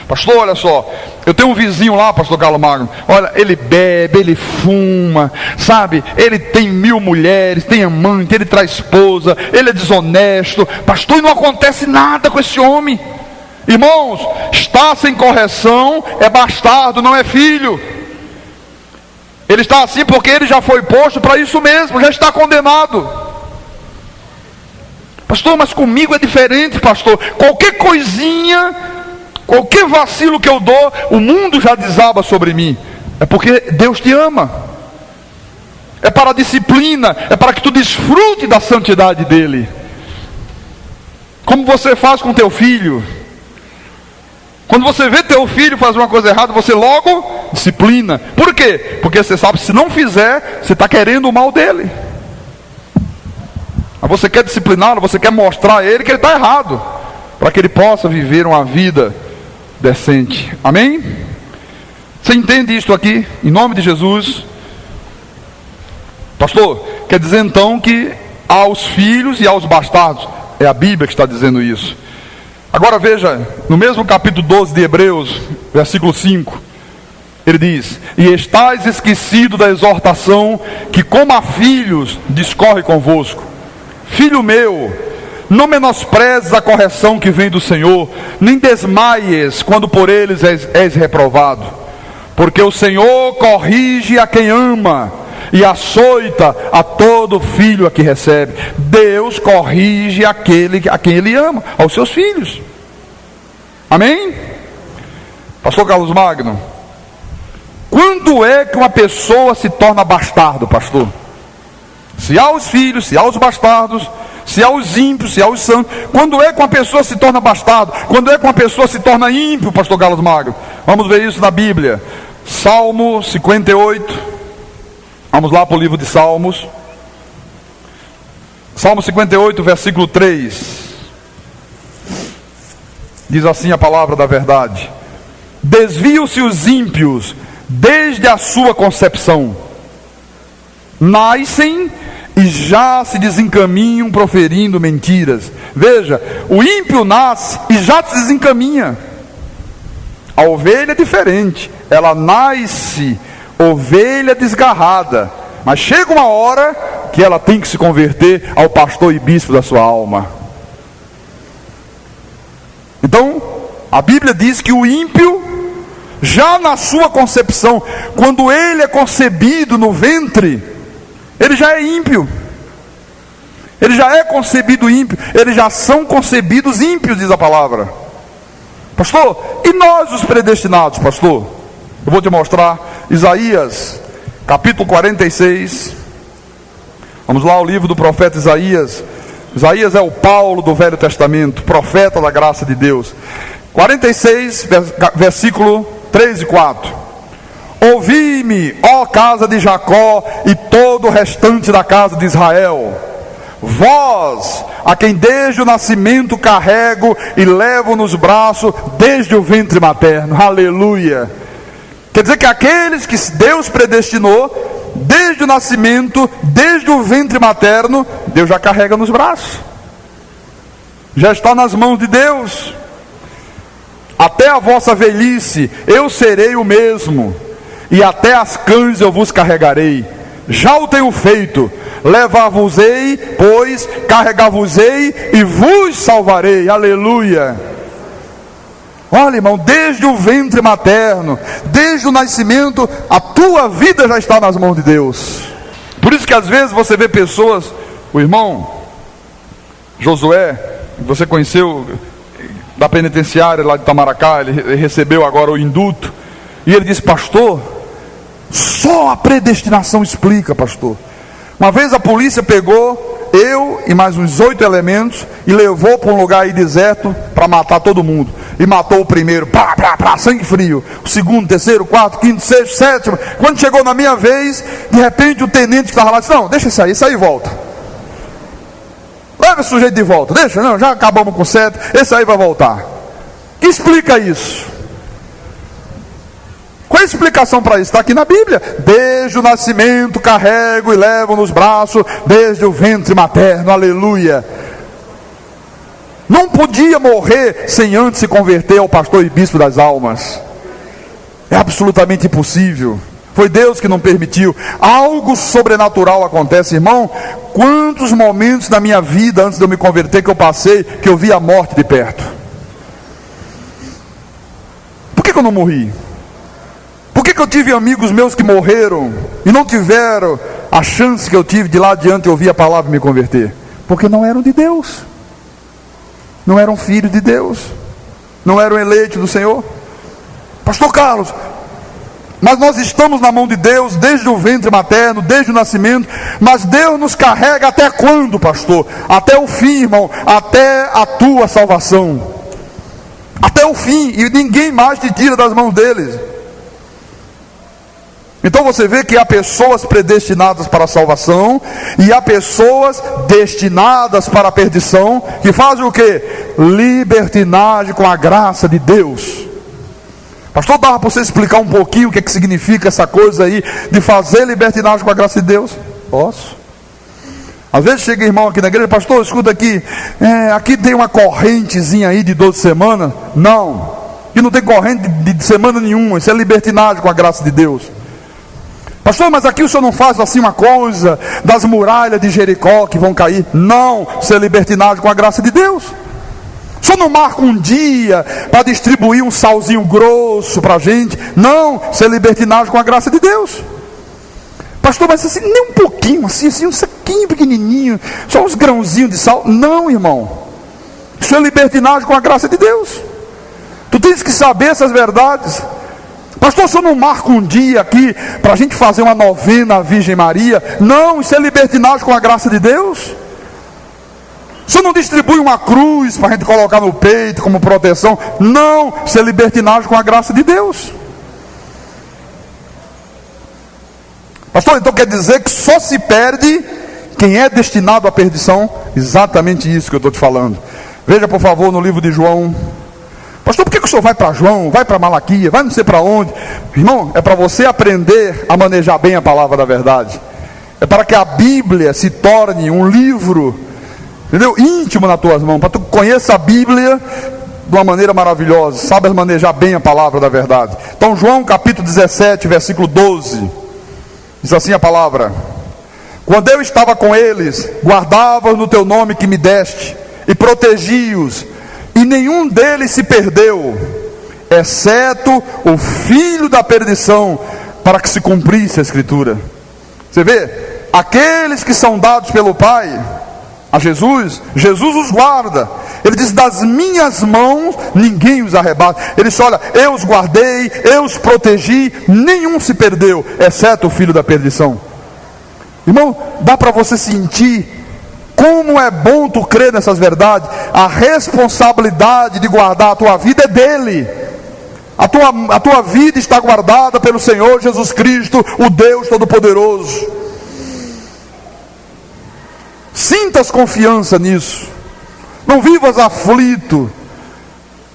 Pastor, olha só, eu tenho um vizinho lá, pastor Carlos Magno, olha, ele bebe, ele fuma, sabe, ele tem 1000 mulheres, tem amante, ele traz esposa, ele é desonesto, pastor, e não acontece nada com esse homem. Irmãos, está sem correção, é bastardo, não é filho. Ele está assim porque ele já foi posto para isso mesmo, já está condenado. Pastor, mas comigo é diferente, pastor, qualquer coisinha, qualquer vacilo que eu dou, o mundo já desaba sobre mim. É porque Deus te ama. É para a disciplina, é para que tu desfrute da santidade dele. Como você faz com teu filho. Quando você vê teu filho fazer uma coisa errada, você logo disciplina. Por quê? Porque você sabe que se não fizer, você está querendo o mal dele. Mas você quer discipliná-lo, você quer mostrar a ele que ele está errado, para que ele possa viver uma vida decente. Amém? Você entende isto aqui? Em nome de Jesus. Pastor, quer dizer então que aos filhos e aos bastardos. É a Bíblia que está dizendo isso. Agora veja, no mesmo capítulo 12 de Hebreus, versículo 5, ele diz: e estáis esquecido da exortação que como a filhos discorre convosco. Filho meu, não menosprezes a correção que vem do Senhor, nem desmaies quando por eles és reprovado. Porque o Senhor corrige a quem ama, e açoita a todo filho a que recebe. Deus corrige aquele a quem Ele ama, aos seus filhos. Amém? Pastor Carlos Magno, quando é que uma pessoa se torna bastardo, pastor? Se há os filhos, se há os bastardos, se há os ímpios, se há os santos. Quando é que uma pessoa se torna bastardo? Quando é que uma pessoa se torna ímpio, pastor Carlos Magno? Vamos ver isso na Bíblia. Salmo 58. Vamos lá para o livro de Salmos. Salmo 58, versículo 3. Diz assim a palavra da verdade: desviam-se os ímpios desde a sua concepção, nascem e já se desencaminham proferindo mentiras. Veja, o ímpio nasce e já se desencaminha. A ovelha é diferente, ela nasce ovelha desgarrada, mas chega uma hora que ela tem que se converter ao pastor e bispo da sua alma. Então, a Bíblia diz que o ímpio, já na sua concepção, quando ele é concebido no ventre, ele já é ímpio. Ele já é concebido ímpio, eles já são concebidos ímpios, diz a palavra. Pastor, e nós os predestinados, pastor? Eu vou te mostrar Isaías, capítulo 46. Vamos lá ao livro do profeta Isaías. Isaías é o Paulo do Velho Testamento, profeta da graça de Deus. 46, versículo 3 e 4. Ouvi-me, ó casa de Jacó, e todo o restante da casa de Israel, vós, a quem desde o nascimento carrego e levo nos braços desde o ventre materno. Aleluia. Quer dizer que aqueles que Deus predestinou, desde o nascimento, desde o ventre materno, Deus já carrega nos braços, já está nas mãos de Deus. Até a vossa velhice eu serei o mesmo, e até as cães eu vos carregarei. Já o tenho feito, levar-vos-ei, pois carregar-vos-ei e vos salvarei. Aleluia. Olha, irmão, desde o ventre materno, desde o nascimento, a tua vida já está nas mãos de Deus. Por isso que às vezes você vê pessoas, o irmão Josué, você conheceu da penitenciária lá de Itamaracá, ele recebeu agora o induto, e ele disse: pastor, só a predestinação explica, pastor. Uma vez a polícia pegou eu e mais uns 8 elementos e levou para um lugar aí deserto para matar todo mundo. E matou o primeiro, sangue frio. O segundo, terceiro, quarto, quinto, sexto, sétimo. Quando chegou na minha vez, de repente o tenente que estava lá disse: não, deixa isso aí volta. Leva esse sujeito de volta, deixa, não, já acabamos com 7, esse aí vai voltar. Que explica isso? Qual é a explicação para isso? Está aqui na Bíblia. Desde o nascimento carrego e levo nos braços, desde o ventre materno. Aleluia. Não podia morrer sem antes se converter ao pastor e bispo das almas. É absolutamente impossível. Foi Deus que não permitiu. Algo sobrenatural acontece, irmão. Quantos momentos na minha vida, antes de eu me converter, que eu passei, que eu vi a morte de perto? Por que eu não morri? Por que eu tive amigos meus que morreram e não tiveram a chance que eu tive de lá adiante ouvir a palavra e me converter? Porque não eram de Deus. Não eram filhos de Deus. Não eram eleitos do Senhor. Pastor Carlos, mas nós estamos na mão de Deus desde o ventre materno, desde o nascimento. Mas Deus nos carrega até quando, pastor? Até o fim, irmão. Até a tua salvação. Até o fim. E ninguém mais te tira das mãos deles. Então você vê que há pessoas predestinadas para a salvação e há pessoas destinadas para a perdição, que fazem o quê? Libertinagem com a graça de Deus. Pastor, dava para você explicar um pouquinho o que significa essa coisa aí de fazer libertinagem com a graça de Deus? Posso. Às vezes chega irmão aqui na igreja, pastor, escuta aqui, aqui tem uma correntezinha aí de 12 semanas. Não, aqui não tem corrente de semana nenhuma, isso é libertinagem com a graça de Deus. Pastor, mas aqui o senhor não faz assim uma coisa das muralhas de Jericó que vão cair? Não, isso é libertinagem com a graça de Deus. O senhor não marca um dia para distribuir um salzinho grosso para a gente? Não, isso é libertinagem com a graça de Deus. Pastor, mas assim, nem um pouquinho, assim um saquinho pequenininho, só uns grãozinhos de sal? Não, irmão, isso é libertinagem com a graça de Deus. Tu tens que saber essas verdades. Pastor, o senhor não marca um dia aqui para a gente fazer uma novena à Virgem Maria? Não, isso é libertinagem com a graça de Deus. O senhor não distribui uma cruz para a gente colocar no peito como proteção? Não, isso é libertinagem com a graça de Deus. Pastor, então quer dizer que só se perde quem é destinado à perdição? Exatamente isso que eu estou te falando. Veja por favor no livro de João. Pastor, por que o senhor vai para João, vai para Malaquias, vai não sei para onde? Irmão, é para você aprender a manejar bem a palavra da verdade. É para que a Bíblia se torne um livro, entendeu? Íntimo nas tuas mãos, para que tu conheça a Bíblia de uma maneira maravilhosa, sabes manejar bem a palavra da verdade. Então João capítulo 17, versículo 12, diz assim a palavra: quando eu estava com eles, guardava-os no teu nome que me deste, e protegi-os, e nenhum deles se perdeu, exceto o filho da perdição, para que se cumprisse a Escritura. Você vê, aqueles que são dados pelo Pai a Jesus, Jesus os guarda. Ele diz, das minhas mãos ninguém os arrebata. Ele diz, olha, eu os guardei, eu os protegi, nenhum se perdeu, exceto o filho da perdição. Irmão, dá para você sentir como é bom tu crer nessas verdades. A responsabilidade de guardar a tua vida é dele. A tua vida está guardada pelo Senhor Jesus Cristo, o Deus Todo-Poderoso. Sintas confiança nisso. Não vivas aflito,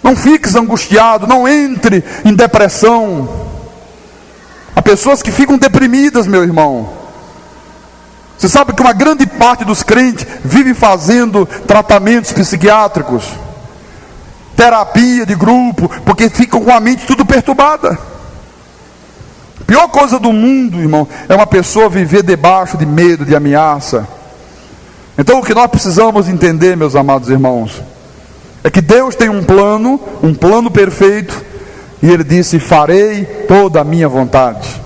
não fiques angustiado, não entre em depressão. Há pessoas que ficam deprimidas, meu irmão. Você sabe que uma grande parte dos crentes vive fazendo tratamentos psiquiátricos, terapia de grupo, porque ficam com a mente tudo perturbada. A pior coisa do mundo, irmão, é uma pessoa viver debaixo de medo, de ameaça. Então o que nós precisamos entender, meus amados irmãos, é que Deus tem um plano perfeito, e Ele disse, farei toda a minha vontade.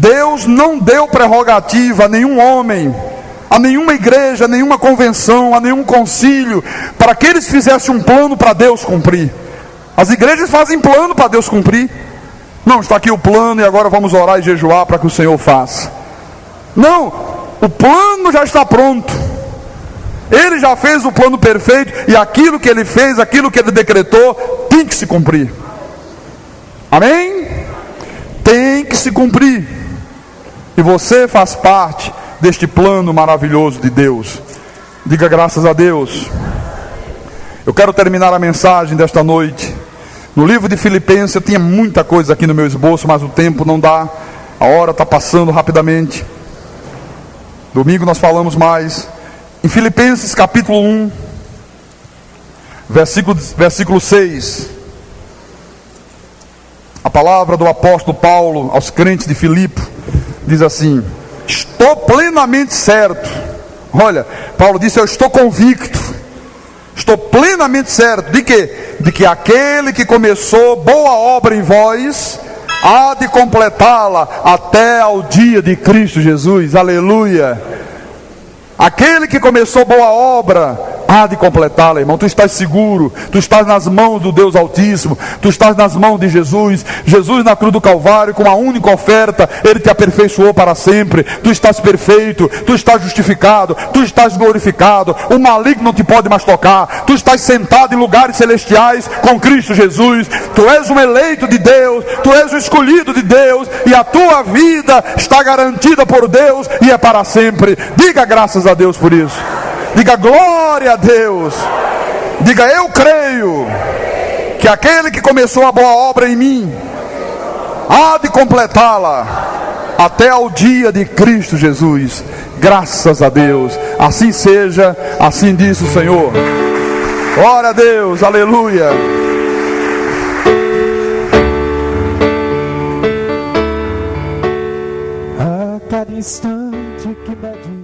Deus não deu prerrogativa a nenhum homem, a nenhuma igreja, a nenhuma convenção, a nenhum concílio, para que eles fizessem um plano para Deus cumprir. As igrejas fazem plano para Deus cumprir. Não, está aqui o plano e agora vamos orar e jejuar para que o Senhor faça. Não, o plano já está pronto. Ele já fez o plano perfeito, e aquilo que Ele fez, aquilo que Ele decretou, tem que se cumprir. Amém? Tem que se cumprir. E você faz parte deste plano maravilhoso de Deus. Diga graças a Deus. Eu quero terminar a mensagem desta noite. No livro de Filipenses, eu tinha muita coisa aqui no meu esboço, mas o tempo não dá. A hora está passando rapidamente. Domingo nós falamos mais. Em Filipenses capítulo 1, Versículo 6. A palavra do apóstolo Paulo aos crentes de Filipe diz assim: estou plenamente certo. Olha, Paulo disse: eu estou convicto, estou plenamente certo de quê? De que aquele que começou boa obra em vós há de completá-la até ao dia de Cristo Jesus. Aleluia. Aquele que começou boa obra há de completá-la, irmão. Tu estás seguro, tu estás nas mãos do Deus Altíssimo, tu estás nas mãos de Jesus. Jesus na cruz do Calvário, com uma única oferta, Ele te aperfeiçoou para sempre. Tu estás perfeito, tu estás justificado, tu estás glorificado. O maligno não te pode mais tocar. Tu estás sentado em lugares celestiais com Cristo Jesus. Tu és um eleito de Deus, tu és o escolhido de Deus, e a tua vida está garantida por Deus e é para sempre. Diga graças a Deus por isso. Diga glória a Deus. Diga: eu creio que aquele que começou a boa obra em mim há de completá-la até ao dia de Cristo Jesus. Graças a Deus. Assim seja, assim disse o Senhor. Glória a Deus, aleluia. A cada instante que medito